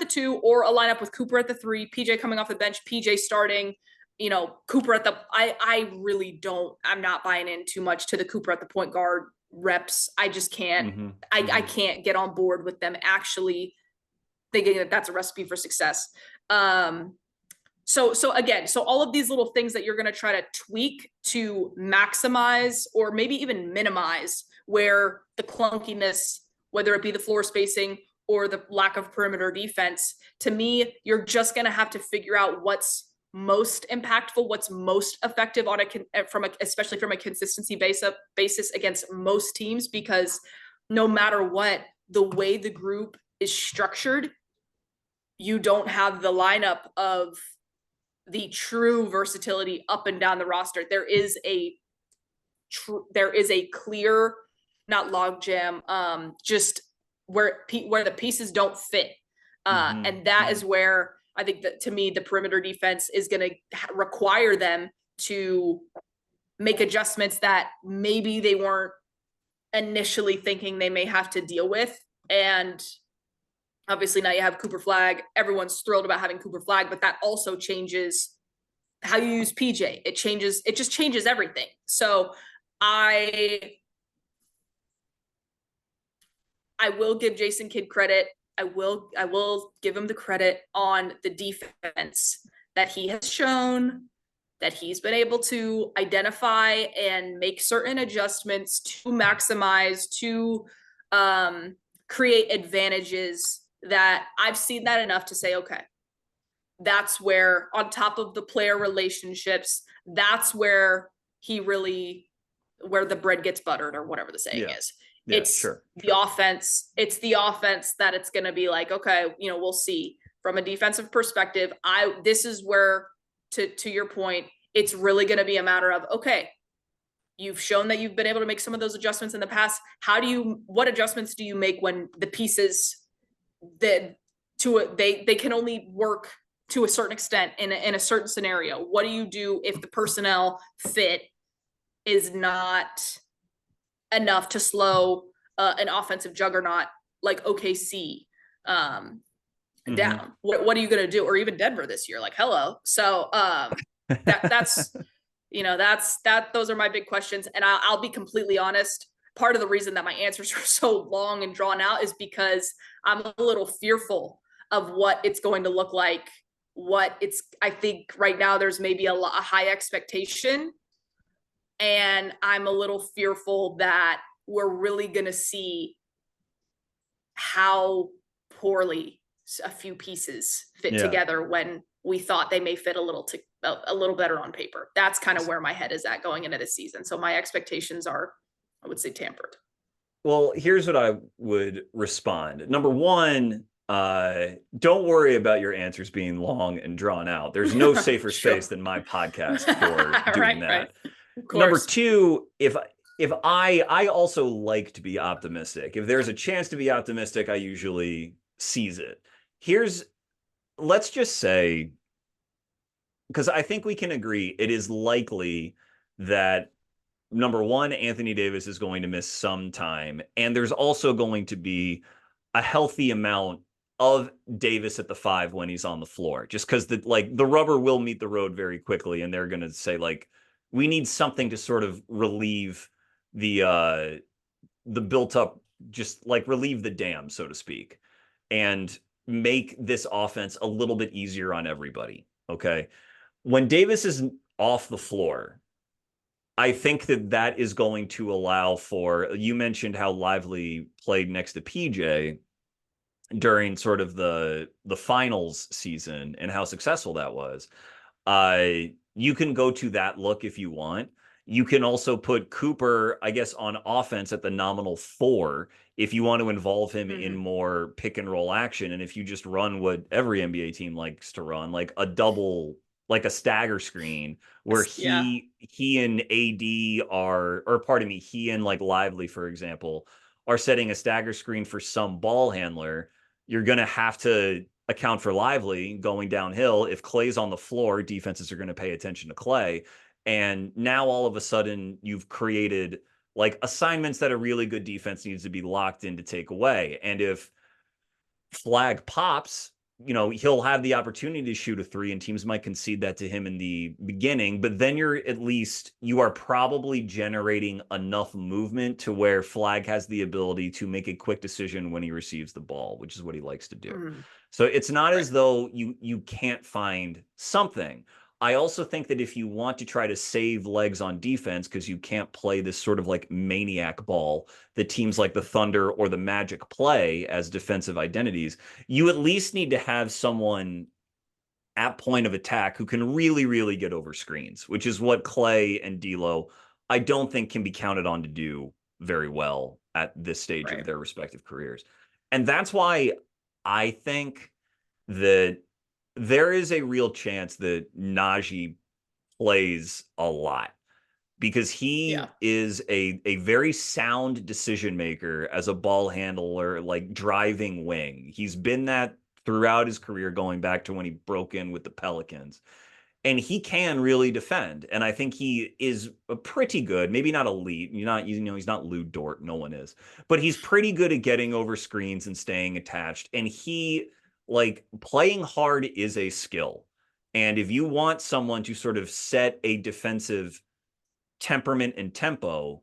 the 2, or a lineup with Cooper at the 3, PJ coming off the bench, PJ starting, Cooper at the, I'm not buying in too much to the Cooper at the point guard reps. I just can't, I can't get on board with them actually thinking that that's a recipe for success. So all of these little things that you're going to try to tweak to maximize or maybe even minimize where the clunkiness, whether it be the floor spacing or the lack of perimeter defense, to me, you're just going to have to figure out what's most impactful, what's most effective on especially from a consistency basis against most teams, because no matter what, the way the group is structured, you don't have the lineup of the true versatility up and down the roster. There is a clear, not logjam, just where the pieces don't fit. And that is where I think that, to me, the perimeter defense is going to require them to make adjustments that maybe they weren't initially thinking they may have to deal with. And Obviously, now you have Cooper Flagg. Everyone's thrilled about having Cooper Flagg, but that also changes how you use PJ. It just changes everything. So I will give Jason Kidd credit. I will give him the credit on the defense that he has shown, that he's been able to identify and make certain adjustments to maximize, to create advantages, that I've seen that enough to say, okay, that's where, on top of the player relationships, that's where where the bread gets buttered, or whatever the saying is. Yeah, It's sure. the offense. It's the offense that it's going to be like, okay, we'll see from a defensive perspective. This is where, to your point, it's really going to be a matter of, okay, you've shown that you've been able to make some of those adjustments in the past. What adjustments do you make when the pieces they can only work to a certain extent in a certain scenario? What do you do if the personnel fit is not enough to slow an offensive juggernaut like OKC down? What are you going to do? Or even Denver this year? Like, hello. So that's those are my big questions. And I'll be completely honest. Part of the reason that my answers are so long and drawn out is because I'm a little fearful of what it's going to look like. I think right now there's maybe a high expectation, and I'm a little fearful that we're really going to see how poorly a few pieces fit together when we thought they may fit a little better on paper. That's kind of where my head is at going into this season. So my expectations are, I would say, tempered. Well, here's what I would respond. Number one, don't worry about your answers being long and drawn out. There's no safer space than my podcast for doing that. Right. Number two, if I also like to be optimistic. If there's a chance to be optimistic, I usually seize it. Let's just say, because I think we can agree, it is likely that, number one, Anthony Davis is going to miss some time, and there's also going to be a healthy amount of Davis at the 5 when he's on the floor, just because the rubber will meet the road very quickly, and they're going to say, like, we need something to sort of relieve the built up, just like relieve the dam, so to speak, and make this offense a little bit easier on everybody. Okay. When Davis is off the floor, I think that is going to allow for, you mentioned how Lively played next to PJ during sort of the finals season and how successful that was. You can go to that look if you want. You can also put Cooper, I guess, on offense at the nominal 4 if you want to involve him in more pick and roll action. And if you just run what every NBA team likes to run, like a double, like a stagger screen where he and AD are, or pardon me, he and like Lively, for example, are setting a stagger screen for some ball handler, you're going to have to account for Lively going downhill. If Clay's on the floor, defenses are going to pay attention to Clay. And now all of a sudden you've created like assignments that a really good defense needs to be locked in to take away. And if Flagg pops, he'll have the opportunity to shoot a 3, and teams might concede that to him in the beginning, but then you are probably generating enough movement to where Flagg has the ability to make a quick decision when he receives the ball, which is what he likes to do. So it's not as though you can't find something. I also think that if you want to try to save legs on defense, because you can't play this sort of like maniac ball that teams like the Thunder or the Magic play as defensive identities, you at least need to have someone at point of attack who can really, really get over screens, which is what Clay and D'Lo, I don't think, can be counted on to do very well at this stage of their respective careers. And that's why I think that there is a real chance that Naji plays a lot, because he is a very sound decision maker as a ball handler, like driving wing. He's been that throughout his career, going back to when he broke in with the Pelicans. and he can really defend. And I think he is a pretty good, maybe not elite. He's not Lou Dort. No one is, but he's pretty good at getting over screens and staying attached. And he, like, playing hard is a skill. And if you want someone to sort of set a defensive temperament and tempo,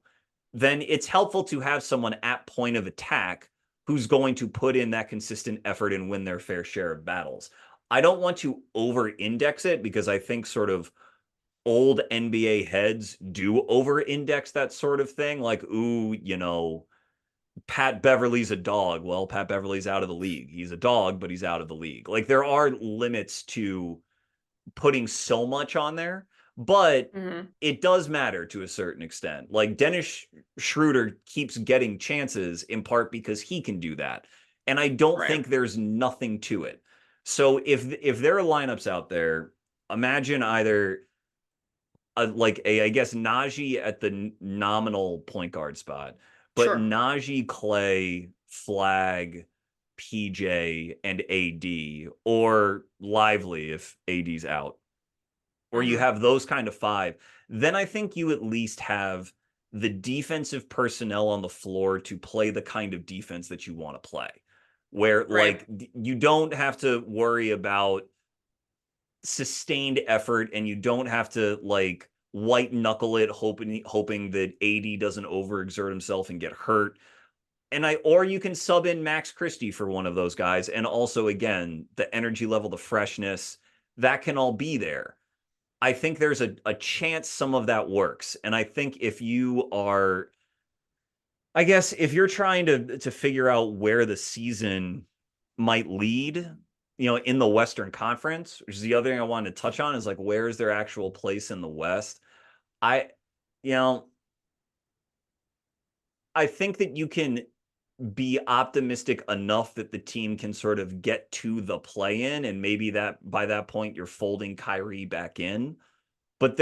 then it's helpful to have someone at point of attack who's going to put in that consistent effort and win their fair share of battles. I don't want to over index it because I think sort of old NBA heads do over index that sort of thing. Like, ooh, Pat Beverly's a dog. Well, Pat Beverly's out of the league. He's a dog, but he's out of the league. Like, there are limits to putting so much on there, but it does matter to a certain extent. Like, Dennis Schroeder keeps getting chances in part because he can do that. And I don't think there's nothing to it. So if there are lineups out there, imagine either I guess Naji at the nominal point guard spot, but Naji, Clay, Flagg, PJ, and AD, or Lively if AD's out, or you have those kind of five, then I think you at least have the defensive personnel on the floor to play the kind of defense that you want to play, where like you don't have to worry about sustained effort, and you don't have to like white knuckle it hoping that AD doesn't overexert himself and get hurt. Or you can sub in Max Christie for one of those guys, and also again the energy level, the freshness, that can all be there. I think there's a chance some of that works. And I think if you are, I guess, if you're trying to figure out where the season might lead, in the Western Conference, which is the other thing I wanted to touch on, is like, where is their actual place in the West? I think that you can be optimistic enough that the team can sort of get to the play-in, and maybe that by that point you're folding Kyrie back in. But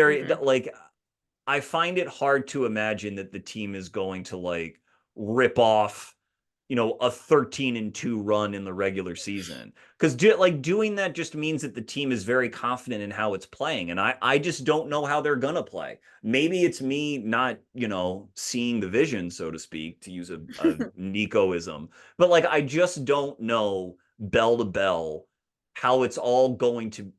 I find it hard to imagine that the team is going to like rip off, a 13-2 run in the regular season. Because doing that just means that the team is very confident in how it's playing. And I just don't know how they're going to play. Maybe it's me not, seeing the vision, so to speak, to use a Nicoism. But like, I just don't know bell to bell how it's all going to,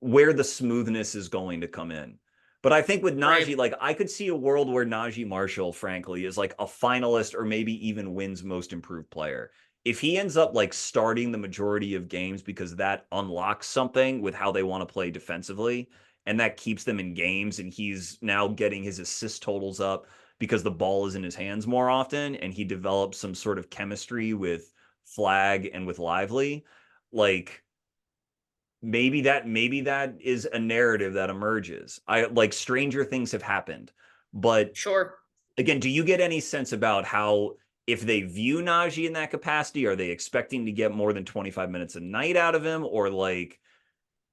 where the smoothness is going to come in. But I think with Naji, like, I could see a world where Naji Marshall, frankly, is like a finalist or maybe even wins most improved player. If he ends up like starting the majority of games because that unlocks something with how they want to play defensively, and that keeps them in games, and he's now getting his assist totals up because the ball is in his hands more often, and he develops some sort of chemistry with Flagg and with Lively, like, maybe that is a narrative that emerges. Stranger things have happened, but again, do you get any sense about how, if they view Naji in that capacity, are they expecting to get more than 25 minutes a night out of him? Or like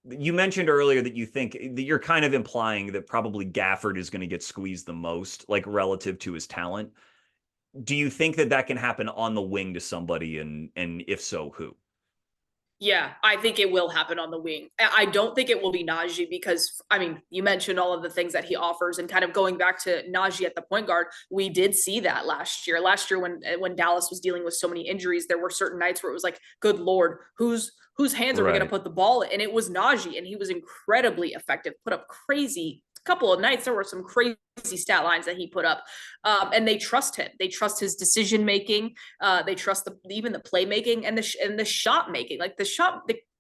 you mentioned earlier that you think that you're kind of implying that probably Gafford is going to get squeezed the most, like relative to his talent. Do you think that can happen on the wing to somebody, and if so, who? Yeah, I think it will happen on the wing. I don't think it will be Naji because, I mean, you mentioned all of the things that he offers, and kind of going back to Naji at the point guard, we did see that last year. Last year when Dallas was dealing with so many injuries, there were certain nights where it was like, good Lord, whose hands are we going to put the ball in? And it was Naji, and he was incredibly effective, put up crazy couple of nights. There were some crazy stat lines that he put up, and they trust him. They trust his decision making. They trust even the playmaking and the shot making. Like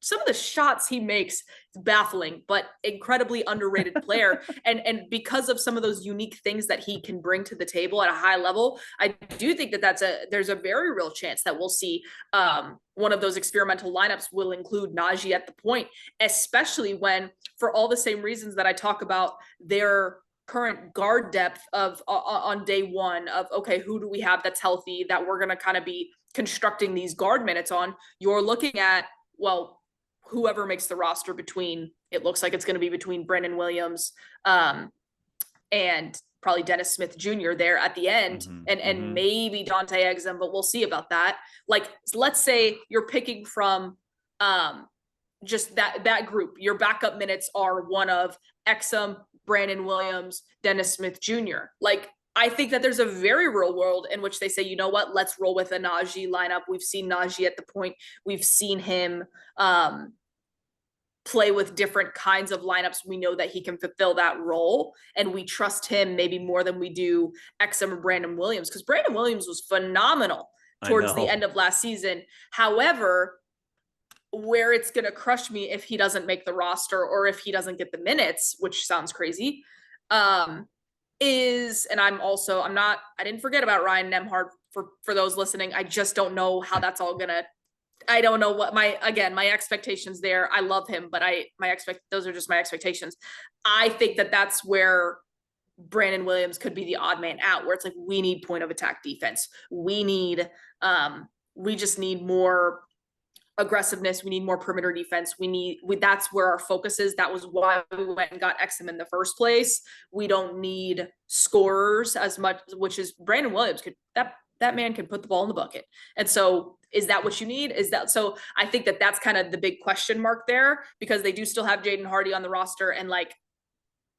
some of the shots he makes is baffling, but incredibly underrated player. and because of some of those unique things that he can bring to the table at a high level, I do think that there's a very real chance that we'll see one of those experimental lineups will include Naji at the point, especially when, for all the same reasons that I talk about their current guard depth of on day one of, okay, who do we have that's healthy that we're going to kind of be constructing these guard minutes on. You're looking at, well, whoever makes the roster between, it looks like it's going to be between Brendan Williams and probably Dennis Smith Jr. there at the end, and maybe Dante Exum, but we'll see about that. Like, let's say you're picking from just that group. Your backup minutes are one of Exum, Brandon Williams, Dennis Smith Jr. Like, I think that there's a very real world in which they say, you know what, let's roll with a Naji lineup. We've seen Naji at the point. We've seen him play with different kinds of lineups. We know that he can fulfill that role, and we trust him maybe more than we do Exum or Brandon Williams, because Brandon Williams was phenomenal towards the end of last season. However, where it's going to crush me if he doesn't make the roster or if he doesn't get the minutes, which sounds crazy, is, and I didn't forget about Ryan Nembhard for those listening. I just don't know how that's all going to, I don't know what my expectations there. I love him, but those are just my expectations. I think that that's where Brandon Williams could be the odd man out, where it's like, we need point of attack defense. We just need more aggressiveness. We need more perimeter defense. That's where our focus is. That was why we went and got Exum in the first place. We don't need scorers as much, which is Brandon Williams that man can put the ball in the bucket. And so is that what you need? So I think that that's kind of the big question mark there, because they do still have Jaden Hardy on the roster, and like,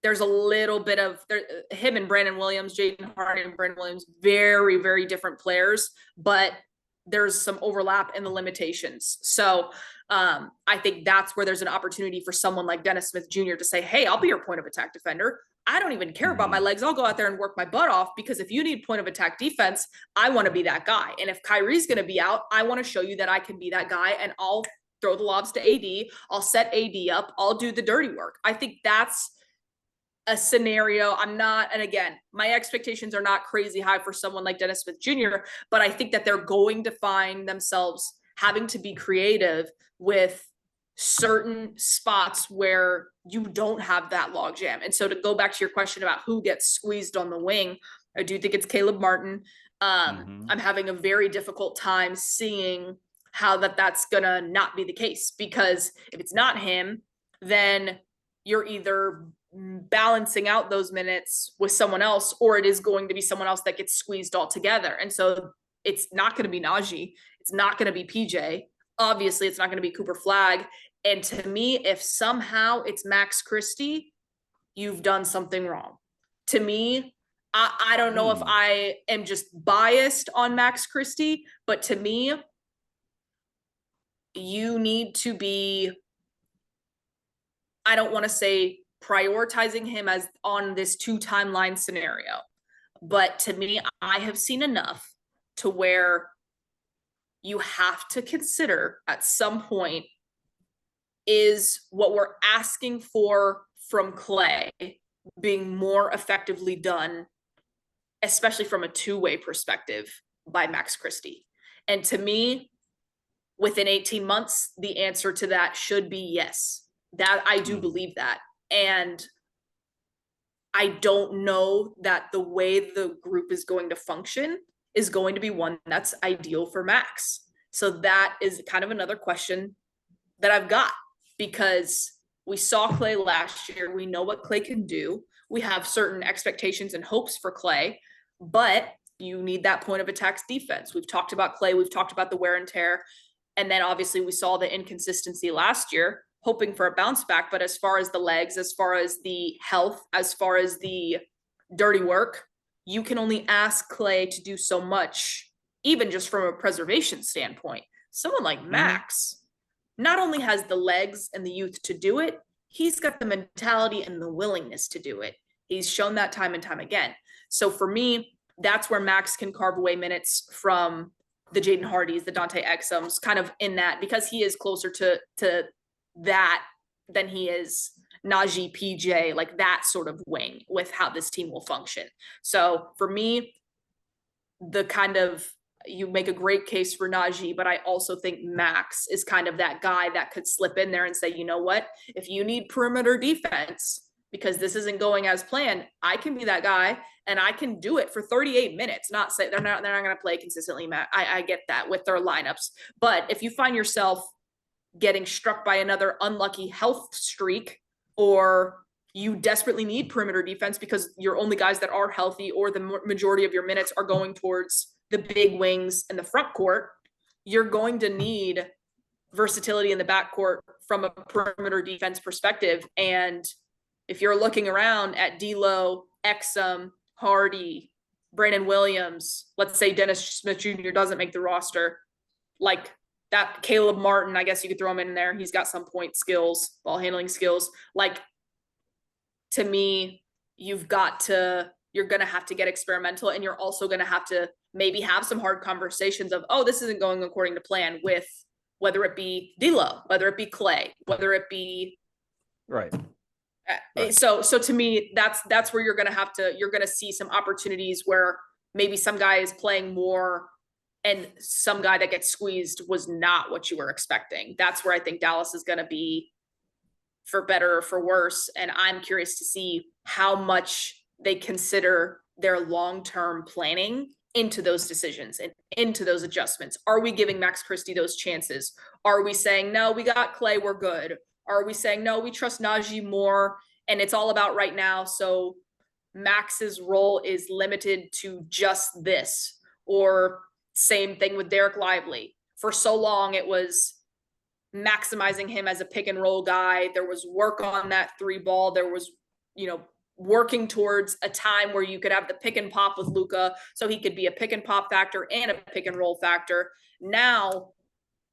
there's a little bit of him and Brandon Williams, Jaden Hardy and Brandon Williams, very, very different players, but there's some overlap in the limitations. So I think that's where there's an opportunity for someone like Dennis Smith Jr. to say, hey, I'll be your point of attack defender. I don't even care about my legs. I'll go out there and work my butt off, because if you need point of attack defense, I want to be that guy. And if Kyrie's going to be out, I want to show you that I can be that guy, and I'll throw the lobs to AD. I'll set AD up. I'll do the dirty work. I think that's a scenario. And again, my expectations are not crazy high for someone like Dennis Smith Jr., but I think that they're going to find themselves having to be creative with certain spots where you don't have that logjam. And so to go back to your question about who gets squeezed on the wing, I do think it's Caleb Martin. I'm having a very difficult time seeing how that's gonna not be the case, because if it's not him, then you're either balancing out those minutes with someone else, or it is going to be someone else that gets squeezed altogether. And so it's not going to be Naji. It's not going to be PJ. Obviously, it's not going to be Cooper Flagg. And to me, if somehow it's Max Christie, you've done something wrong. To me, I don't know if I am just biased on Max Christie, but to me, you need to be, I don't want to say prioritizing him as on this 2 timeline scenario, but to me, I have seen enough to where you have to consider at some point, is what we're asking for from Clay being more effectively done, especially from a 2-way perspective, by Max Christie. And to me, within 18 months, the answer to that should be yes. That I do believe that. And I don't know that the way the group is going to function is going to be one that's ideal for Max. So that is kind of another question that I've got, because we saw Clay last year. We know what Clay can do. We have certain expectations and hopes for Clay, but you need that point of attack defense. We've talked about Clay. We've talked about the wear and tear. And then obviously we saw the inconsistency last year, hoping for a bounce back. But as far as the legs, as far as the health, as far as the dirty work, you can only ask Clay to do so much, even just from a preservation standpoint. Someone like Max not only has the legs and the youth to do it, he's got the mentality and the willingness to do it. He's shown that time and time again. So for me, that's where Max can carve away minutes from the Jaden Hardys, the Dante Exums, kind of in that, because he is closer to that than he is Naji, PJ, like that sort of wing with how this team will function. So for me, the kind of, you make a great case for Naji, but I also think Max is kind of that guy that could slip in there and say, you know what, if you need perimeter defense because this isn't going as planned, I can be that guy and I can do it for 38 minutes. Not say they're not going to play consistently, Matt. I get that with their lineups. But if you find yourself getting struck by another unlucky health streak, or you desperately need perimeter defense because your only guys that are healthy or the majority of your minutes are going towards the big wings and the front court, you're going to need versatility in the backcourt from a perimeter defense perspective. And if you're looking around at D'Lo, Exum, Hardy, Brandon Williams, let's say Dennis Smith Jr. doesn't make the roster, like that Caleb Martin, I guess you could throw him in there. He's got some point skills, ball handling skills. Like, to me, you're going to have to get experimental, and you're also going to have to maybe have some hard conversations of, oh, this isn't going according to plan, with whether it be D'Lo, whether it be Clay, whether it be right. So to me, that's where you're going to see some opportunities where maybe some guy is playing more and some guy that gets squeezed was not what you were expecting. That's where I think Dallas is going to be, for better or for worse. And I'm curious to see how much they consider their long-term planning into those decisions and into those adjustments. Are we giving Max Christie those chances? Are we saying, no, we got Clay, we're good? Are we saying, no, we trust Naji more and it's all about right now, so Max's role is limited to just this? Or same thing with Derek Lively. For so long, it was maximizing him as a pick and roll guy. There was work on that 3 ball. There was, working towards a time where you could have the pick and pop with Luka, so he could be a pick and pop factor and a pick and roll factor. Now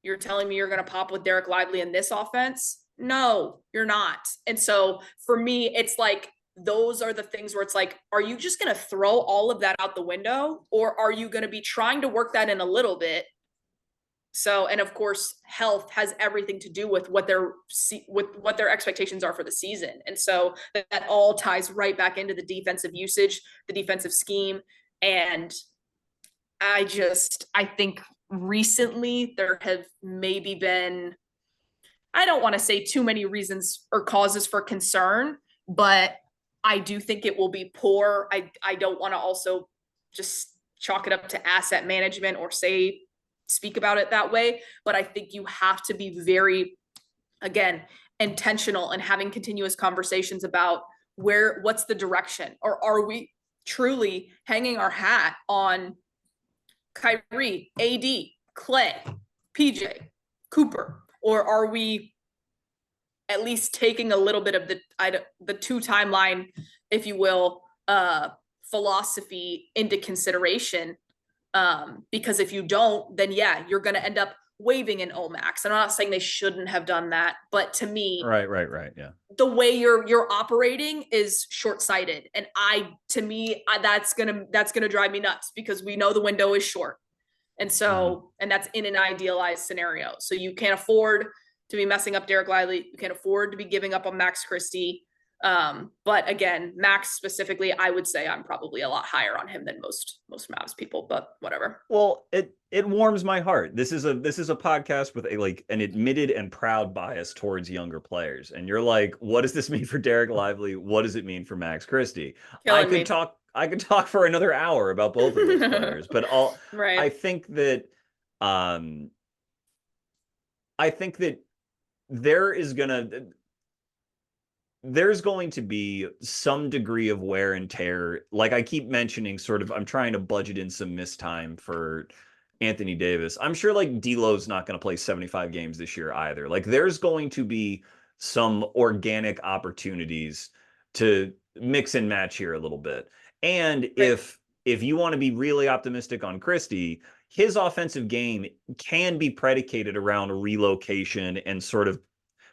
you're telling me you're going to pop with Derek Lively in this offense? No, you're not. And so for me, it's like, those are the things where it's like, are you just going to throw all of that out the window, or are you going to be trying to work that in a little bit? So, and of course, health has everything to do with what their expectations are for the season. And so that all ties right back into the defensive usage, the defensive scheme. And I think recently there have maybe been, I don't want to say too many reasons or causes for concern, but I do think it will be poor. I don't want to also just chalk it up to asset management or speak about it that way, but I think you have to be very, again, intentional and having continuous conversations about what's the direction, or are we truly hanging our hat on Kyrie, AD, Clay, PJ, Cooper, or are we at least taking a little bit of the 2 timeline, if you will, philosophy into consideration? Because if you don't, then yeah, you're going to end up waiving an Omax. And I'm not saying they shouldn't have done that, but to me, right, yeah, the way you're operating is short-sighted, and that's gonna drive me nuts, because we know the window is short, and so and that's in an idealized scenario. So you can't afford to be messing up Derek Lively. You can't afford to be giving up on Max Christie. But again, Max specifically, I would say I'm probably a lot higher on him than most Mavs people, but whatever. Well, it warms my heart. This is a podcast with an admitted and proud bias towards younger players. And you're like, what does this mean for Derek Lively? What does it mean for Max Christie? I could talk for another hour about both of those players, but right. I think that there's going to be some degree of wear and tear. Like I keep mentioning, I'm trying to budget in some missed time for Anthony Davis. I'm sure D'Lo's not going to play 75 games this year either. Like there's going to be some organic opportunities to mix and match here a little bit. And if you want to be really optimistic on Christie, his offensive game can be predicated around relocation and sort of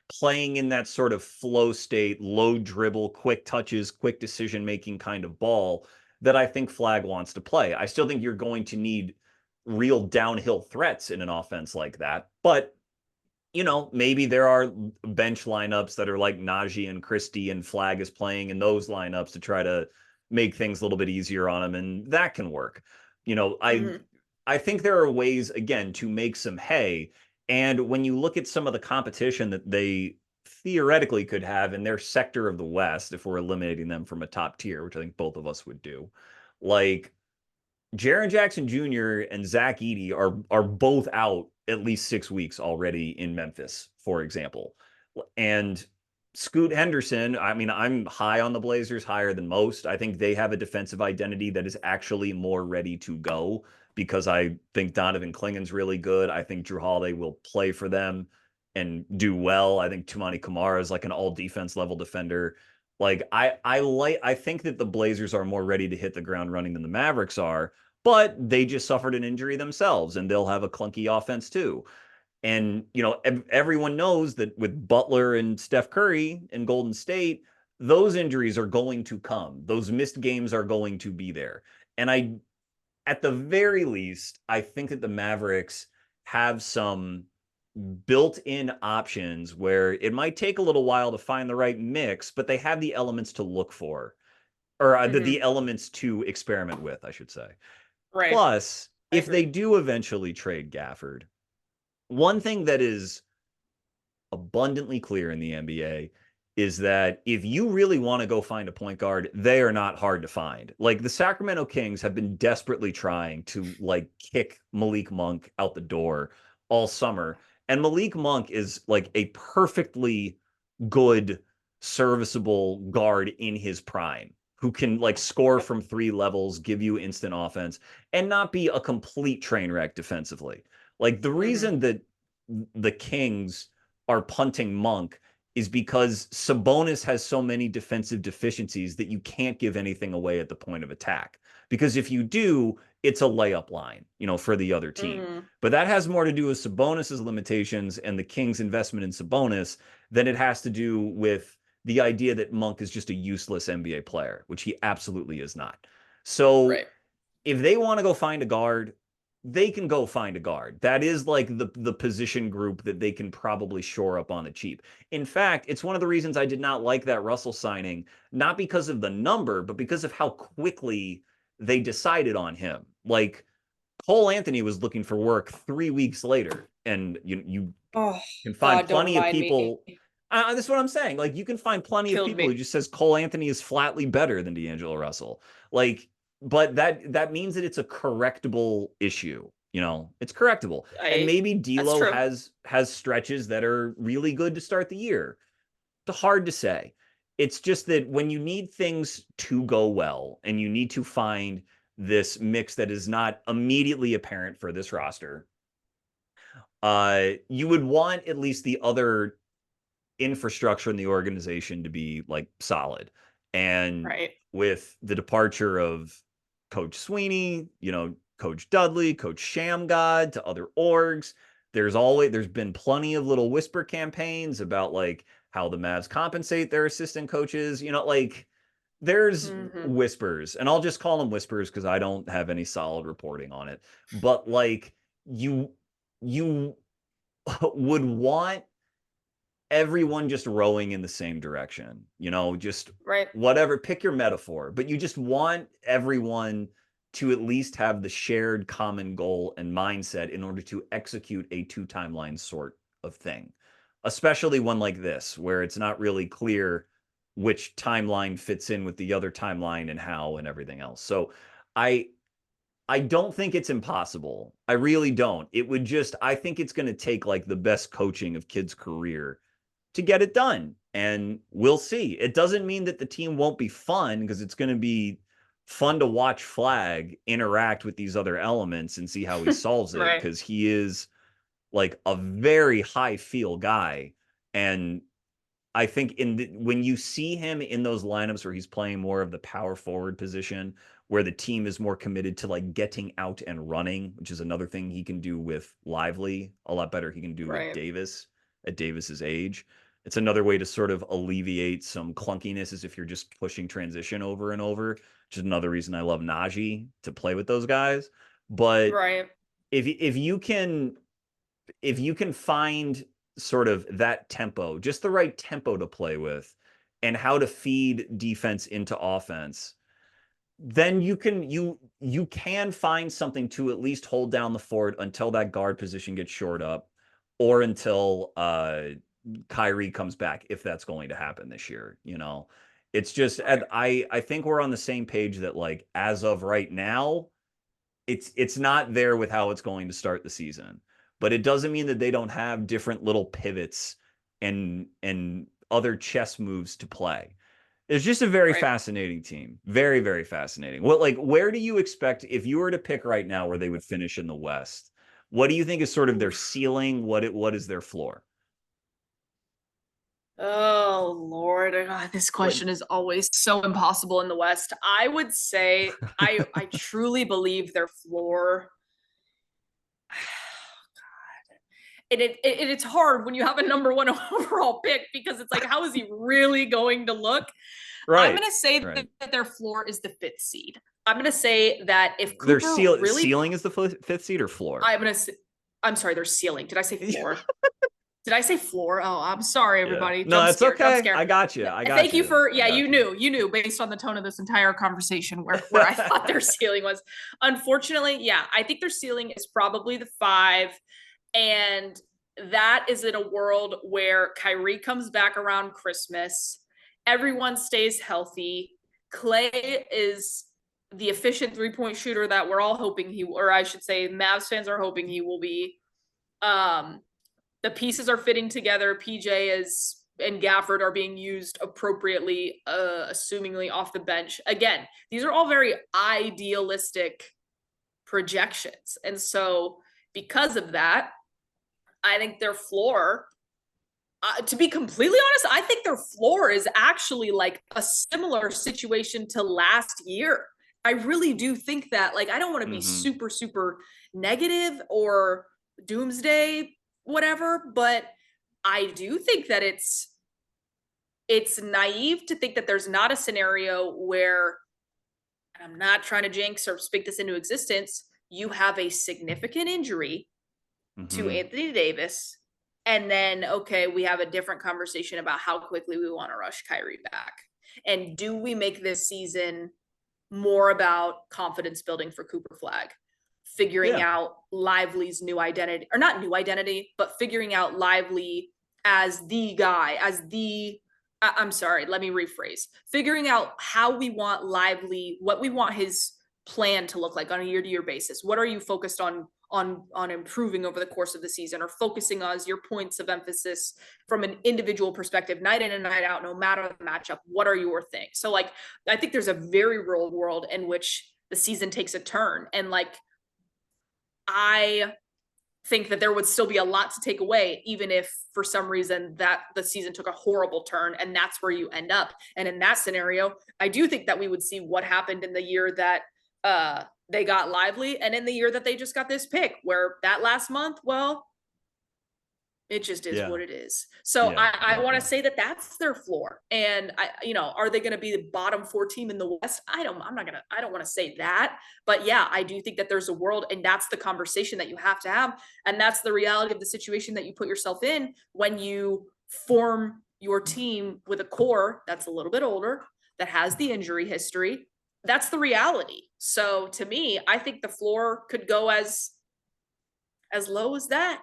playing in that sort of flow state, low dribble, quick touches, quick decision-making kind of ball that I think Flagg wants to play. I still think you're going to need real downhill threats in an offense like that. But, maybe there are bench lineups that are like Naji and Christie, and Flagg is playing in those lineups to try to make things a little bit easier on him, and that can work. I think there are ways, again, to make some hay. And when you look at some of the competition that they theoretically could have in their sector of the West, if we're eliminating them from a top tier, which I think both of us would do, like Jaren Jackson Jr. and Zach Edey are both out at least 6 weeks already in Memphis, for example. And Scoot Henderson, I mean, I'm high on the Blazers, higher than most. I think they have a defensive identity that is actually more ready to go, because I think Donovan Clingan's really good. I think Drew Holiday will play for them. and do well. I think Tumani Kamara is like an all defense level defender. Like I think that the Blazers are more ready to hit the ground running than the Mavericks are, but they just suffered an injury themselves and they'll have a clunky offense too. And everyone knows that with Butler and Steph Curry in Golden State, those injuries are going to come. Those missed games are going to be there. And at the very least, I think that the Mavericks have some built-in options where it might take a little while to find the right mix, but they have the elements to look for, or the elements to experiment with, I should say. Right. Plus, if they do eventually trade Gafford, one thing that is abundantly clear in the NBA is that if you really want to go find a point guard, they are not hard to find. Like the Sacramento Kings have been desperately trying to like kick Malik Monk out the door all summer. And Malik Monk is like a perfectly good, serviceable guard in his prime who can like score from 3 levels, give you instant offense, and not be a complete train wreck defensively. Like the reason that the Kings are punting Monk is because Sabonis has so many defensive deficiencies that you can't give anything away at the point of attack. Because if you do, it's a layup line, for the other team. But that has more to do with Sabonis's limitations and the Kings' investment in Sabonis than it has to do with the idea that Monk is just a useless NBA player, which he absolutely is not. So if they want to go find a guard, they can go find a guard. That is like the position group that they can probably shore up on the cheap. In fact, it's one of the reasons I did not like that Russell signing, not because of the number, but because of how quickly they decided on him. Like Cole Anthony was looking for work 3 weeks later, and you can find plenty of people. That's what I'm saying. Like you can find plenty of people who just says Cole Anthony is flatly better than D'Angelo Russell. Like, but that means that it's a correctable issue. It's correctable. And maybe D'Lo has stretches that are really good to start the year. It's hard to say. It's just that when you need things to go well and you need to find this mix that is not immediately apparent for this roster, you would want at least the other infrastructure in the organization to be like solid. And with the departure of Coach Sweeney, Coach Dudley, Coach Shamgod to other orgs, there's been plenty of little whisper campaigns about like how the Mavs compensate their assistant coaches, like there's whispers, and I'll just call them whispers because I don't have any solid reporting on it. But like you would want everyone just rowing in the same direction, just whatever, pick your metaphor, but you just want everyone to at least have the shared common goal and mindset in order to execute a 2-timeline sort of thing, especially one like this, where it's not really clear which timeline fits in with the other timeline and how and everything else. So I don't think it's impossible. I really don't. I think it's going to take like the best coaching of Kid's career to get it done. And we'll see. It doesn't mean that the team won't be fun, because it's going to be fun to watch Flagg interact with these other elements and see how he solves it, because he is like a very high feel guy. And I think when you see him in those lineups where he's playing more of the power forward position, where the team is more committed to like getting out and running, which is another thing he can do with Lively a lot better he can do with Davis at Davis's age. It's another way to sort of alleviate some clunkiness, is if you're just pushing transition over and over, which is another reason I love Naji to play with those guys. But if you can find sort of that tempo, just the right tempo to play with, and how to feed defense into offense, then you can find something to at least hold down the fort until that guard position gets shored up, or until Kyrie comes back, if that's going to happen this year. It's just, I think we're on the same page that like as of right now, it's not there with how it's going to start the season. But it doesn't mean that they don't have different little pivots and other chess moves to play. It's just a very fascinating team. Very, very fascinating. Where do you expect, if you were to pick right now where they would finish in the West, what do you think is sort of their ceiling? What is their floor? Oh Lord, this What? question is always so impossible in the West. I would say I truly believe their floor. It's hard when you have a number one overall pick because it's like, how is he really going to look? I'm Right. going to say Right. that their floor is the fifth seed. I'm going to say that if Their Cooper really, ceiling is the fifth seed or floor? I'm going to, I'm sorry, their ceiling. Did I say floor? Did I say floor? Oh, I'm sorry, Yeah. everybody. No, Jump it's scare, jump okay. scare. I got you. I got Thank you you. for, I yeah, got you knew based on the tone of this entire conversation where I thought their ceiling was. Unfortunately, yeah, I think their ceiling is probably the five. And that is in a world where Kyrie comes back around Christmas, everyone stays healthy. Clay is the efficient 3-point shooter that we're all hoping he, or I should say, Mavs fans are hoping he will be. Um, the pieces are fitting together. PJ is and Gafford are being used appropriately, assumingly off the bench. Again, these are all very idealistic projections. And so, because of that, I think their floor, to be completely honest, I think their floor is actually like a similar situation to last year. I really do think that. Like, I don't want to be you. super, super negative or doomsday, whatever, but I do think that it's naive to think that there's not a scenario where, and I'm not trying to jinx or speak this into existence, you have a significant injury to Hmm. Anthony Davis. And then, okay, we have a different conversation about how quickly we want to rush Kyrie back. And do we make this season more about confidence building for Cooper Flagg? Figuring Yeah. out Lively's new identity, or not new identity, but figuring out Lively as the guy, as the, I'm sorry, let me rephrase. Figuring out how we want Lively, what we want his plan to look like on a year-to-year basis. What are you focused on improving over the course of the season, or focusing on as your points of emphasis from an individual perspective, night in and night out, no matter the matchup? What are your things? So like, I think there's a very real world in which the season takes a turn, and like, I think that there would still be a lot to take away, even if for some reason that the season took a horrible turn and that's where you end up. And in that scenario, I do think that we would see what happened in the year that they got Lively, and in the year that they just got this pick, where that last month, well, it just is Yeah. what it is. So Yeah. I Yeah. want to Yeah. say that that's their floor. And are they going to be the bottom four team in the West? I don't want to say that, but yeah, I do think that there's a world, and that's the conversation that you have to have. And that's the reality of the situation that you put yourself in when you form your team with a core that's a little bit older, that has the injury history. That's the reality. So to me, I think the floor could go as low as that, Yeah.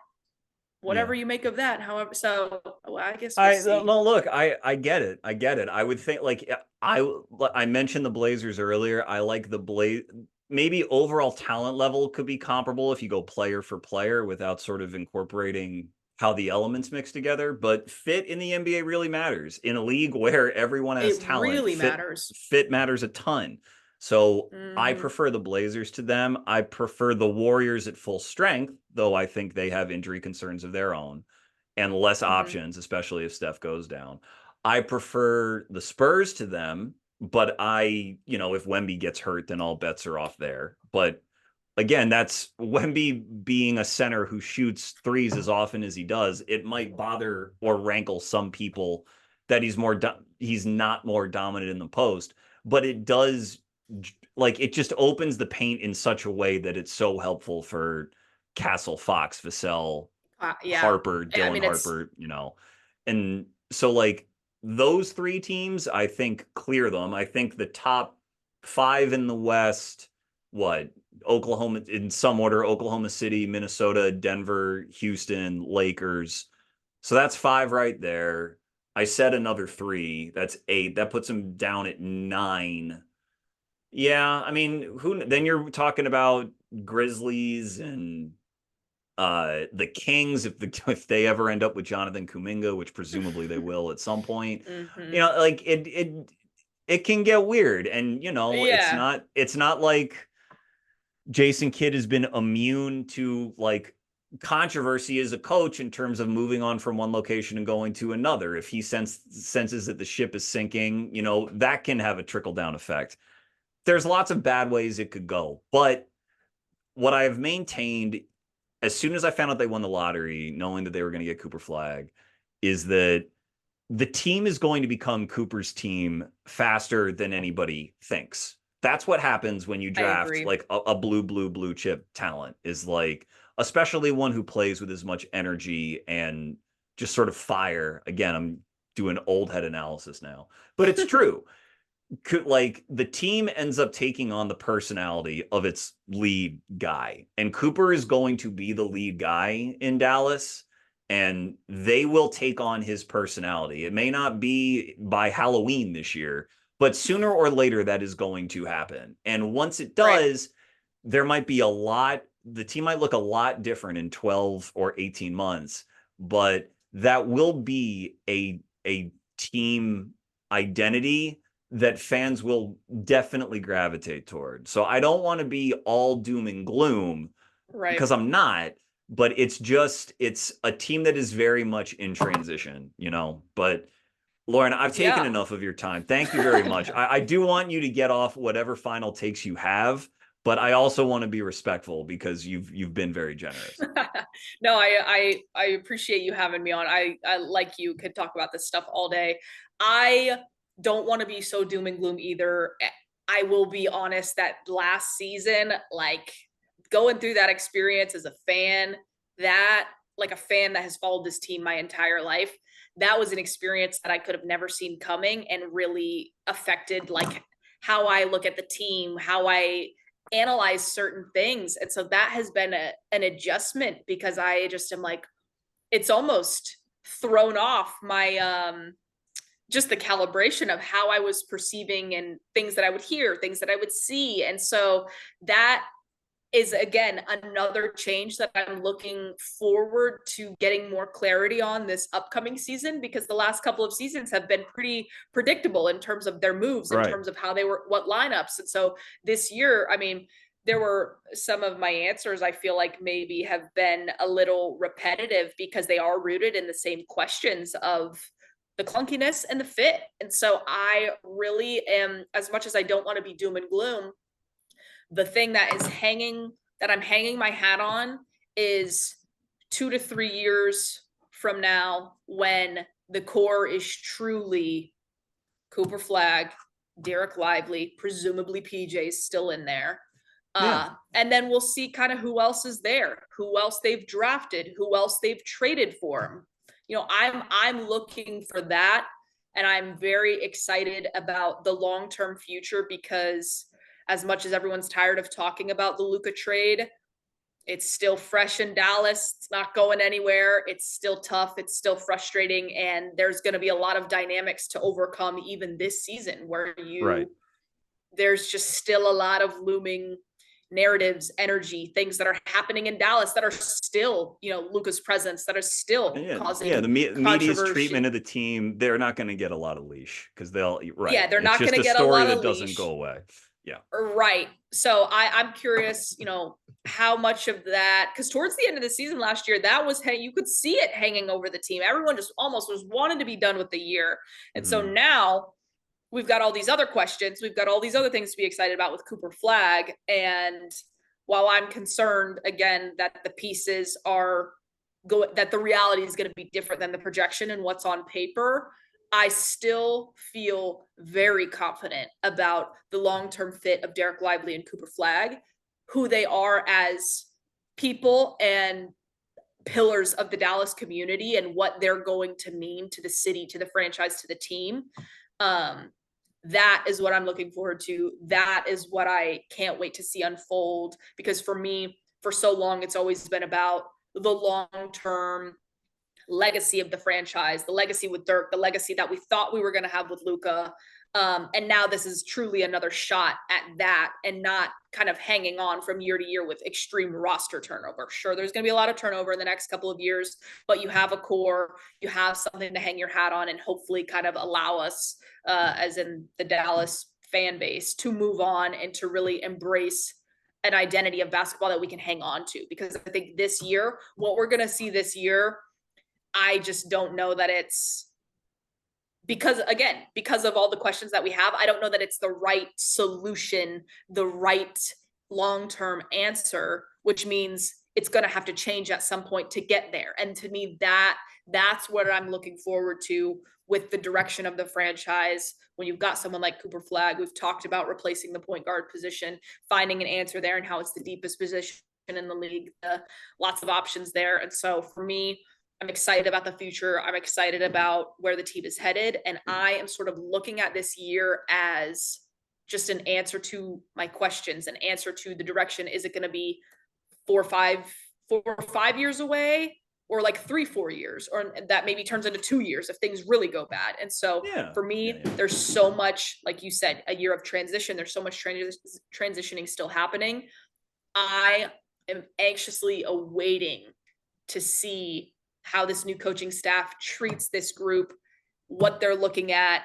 whatever you make of that. However, so well, I guess we'll I no see. no, look, I get it. I get it. I would think like I mentioned the Blazers earlier. I like the maybe overall talent level could be comparable if you go player for player without sort of incorporating how the elements mix together, but fit in the NBA really matters. In a league where everyone has It talent, really matters. fit matters a ton. So I Mm-hmm. prefer the Blazers to them. I prefer the Warriors at full strength, though I think they have injury concerns of their own and less Mm-hmm. options, especially if Steph goes down. I prefer the Spurs to them, but if Wemby gets hurt, then all bets are off there. But again, that's Wemby being a center who shoots threes as often as he does. It might bother or rankle some people that he's not more dominant in the post, but it does, like, it just opens the paint in such a way that it's so helpful for Castle, Fox, Vassell, Yeah, Harper, I Dylan mean it's Harper, and so like those three teams, I think clear them. I think the top five in the West, what Oklahoma in some order: Oklahoma City, Minnesota, Denver, Houston, Lakers. So that's five right there. I said another three. That's eight. That puts them down at nine. Yeah, I mean, who then you're talking about Grizzlies and the Kings if they ever end up with Jonathan Kuminga, which presumably they will at some point. mm-hmm. Like it can get weird, and Yeah. it's not like Jason Kidd has been immune to like controversy as a coach in terms of moving on from one location and going to another. If he senses that the ship is sinking, that can have a trickle down effect. There's lots of bad ways it could go. But what I have maintained as soon as I found out they won the lottery, knowing that they were going to get Cooper Flagg, is that the team is going to become Cooper's team faster than anybody thinks. That's what happens when you draft like a blue chip talent, is like, especially one who plays with as much energy and just sort of fire. Again, I'm doing old head analysis now, but it's true. Like, the team ends up taking on the personality of its lead guy, and Cooper is going to be the lead guy in Dallas, and they will take on his personality. It may not be by Halloween this year, but sooner or later that is going to happen. And once it does, there might be the team might look a lot different in 12 or 18 months, but that will be a team identity that fans will definitely gravitate toward. So I don't want to be all doom and gloom, because I'm not, but it's a team that is very much in transition, but Lauren, I've taken enough of your time. Thank you very much. I do want you to get off whatever final takes you have, but I also want to be respectful because you've been very generous. No, I appreciate you having me on. I like you could talk about this stuff all day. I don't want to be so doom and gloom either. I will be honest that last season, like, going through that experience as a fan, that like a fan that has followed this team my entire life, that was an experience that I could have never seen coming, and really affected like how I look at the team, how I analyze certain things. And so that has been an adjustment, because I just am like, it's almost thrown off my just the calibration of how I was perceiving and things that I would hear, things that I would see. And so that is, again, another change that I'm looking forward to getting more clarity on this upcoming season, because the last couple of seasons have been pretty predictable in terms of their moves, in terms of how they were, what lineups. And so this year, I mean, there were some of my answers I feel like maybe have been a little repetitive, because they are rooted in the same questions of the clunkiness and the fit. And so I really am, as much as I don't want to be doom and gloom, the thing that I'm hanging my hat on is 2 to 3 years from now, when the core is truly Cooper Flagg, Derek Lively, presumably PJ's still in there. And then we'll see kind of who else is there, who else they've drafted, who else they've traded for him. I'm looking for that, and I'm very excited about the long-term future, because as much as everyone's tired of talking about the Luka trade, it's still fresh in Dallas. It's not going anywhere. It's still tough. It's still frustrating. And there's going to be a lot of dynamics to overcome even this season, where there's just still a lot of looming narratives, energy, things that are happening in Dallas that are still, Luka's presence, that are still causing the media's treatment of the team. They're not going to get a lot of leash, because they're not going to get a lot of leash. Doesn't go away. Yeah. Right. So I'm curious, how much of that, because towards the end of the season last year, that was, you could see it hanging over the team. Everyone just almost was wanted to be done with the year. And so now we've got all these other questions. We've got all these other things to be excited about with Cooper Flagg. And while I'm concerned, again, that the pieces that the reality is going to be different than the projection and what's on paper, I still feel very confident about the long-term fit of Derek Lively and Cooper Flagg, who they are as people and pillars of the Dallas community, and what they're going to mean to the city, to the franchise, to the team. That is what I'm looking forward to. That is what I can't wait to see unfold, because for me, for so long, it's always been about the long-term legacy of the franchise, the legacy with Dirk, the legacy that we thought we were going to have with Luka. And now this is truly another shot at that, and not kind of hanging on from year to year with extreme roster turnover. Sure, there's going to be a lot of turnover in the next couple of years, but you have a core, you have something to hang your hat on, and hopefully kind of allow us, as in the Dallas fan base, to move on and to really embrace an identity of basketball that we can hang on to. Because I think this year, what we're going to see this year, I just don't know that it's because of all the questions that we have, I don't know that it's the right solution, the right long-term answer, which means it's going to have to change at some point to get there. And to me, that's what I'm looking forward to with the direction of the franchise. When you've got someone like Cooper Flagg, we've talked about replacing the point guard position, finding an answer there, and how it's the deepest position in the league. Lots of options there. And so for me, I'm excited about the future. I'm excited about where the team is headed. And I am sort of looking at this year as just an answer to my questions, an answer to the direction. Is it going to be 4 or 5 years away, or like 3-4 years, or that maybe turns into 2 years if things really go bad? And so for me, there's so much, like you said, a year of transition. There's so much transitioning still happening. I am anxiously awaiting to see how this new coaching staff treats this group, what they're looking at.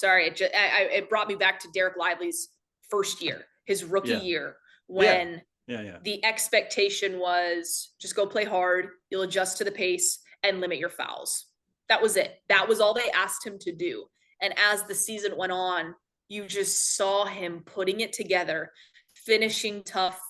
It brought me back to Derek Lively's first year, his rookie year, when the expectation was just go play hard, you'll adjust to the pace, and limit your fouls. That was it. That was all they asked him to do. And as the season went on, you just saw him putting it together, finishing tough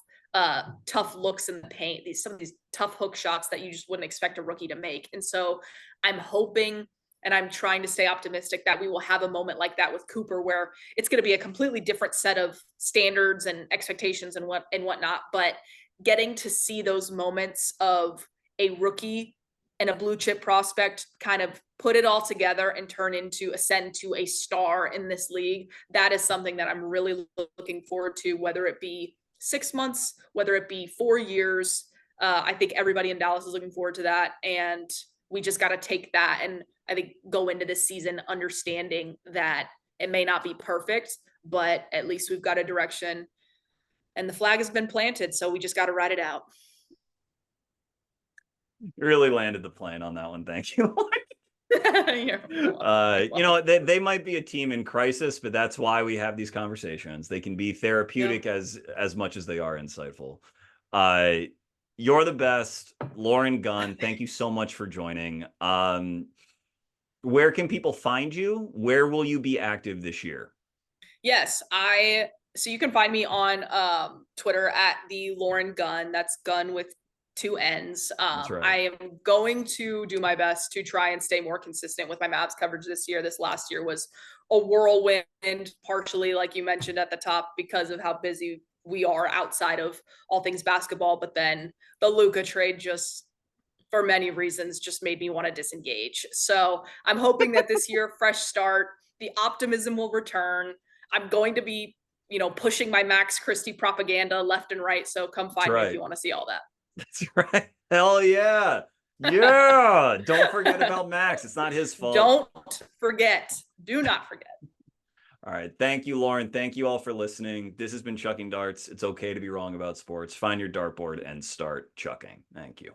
looks in the paint, some of these tough hook shots that you just wouldn't expect a rookie to make. And so I'm hoping, and I'm trying to stay optimistic, that we will have a moment like that with Cooper, where it's going to be a completely different set of standards and expectations and whatnot. But getting to see those moments of a rookie and a blue chip prospect kind of put it all together and ascend to a star in this league, that is something that I'm really looking forward to, whether it be 6 months, whether it be 4 years. I think everybody in Dallas is looking forward to that. And we just got to take that, and I think go into this season understanding that it may not be perfect, but at least we've got a direction and the flag has been planted. So we just got to ride it out. You really landed the plane on that one. Thank you. They might be a team in crisis, but that's why we have these conversations. They can be therapeutic as much as they are insightful. You're the best, Lauren Gunn. Thank you so much for joining. Where can people find you? Where will you be active this year? Yes, so you can find me on Twitter at the Lauren Gunn. That's Gunn with 2 N's. Right. I am going to do my best to try and stay more consistent with my Mavs coverage this year. This last year was a whirlwind, partially, like you mentioned at the top, because of how busy we are outside of all things basketball. But then the Luka trade just, for many reasons, just made me want to disengage. So I'm hoping that this year, fresh start, the optimism will return. I'm going to be, pushing my Max Christie propaganda left and right. So come find me if you want to see all that. That's right. Hell yeah. Yeah. Don't forget about Max. It's not his fault. Don't forget. Do not forget. All right. Thank you, Lauren. Thank you all for listening. This has been Chucking Darts. It's okay to be wrong about sports. Find your dartboard and start chucking. Thank you.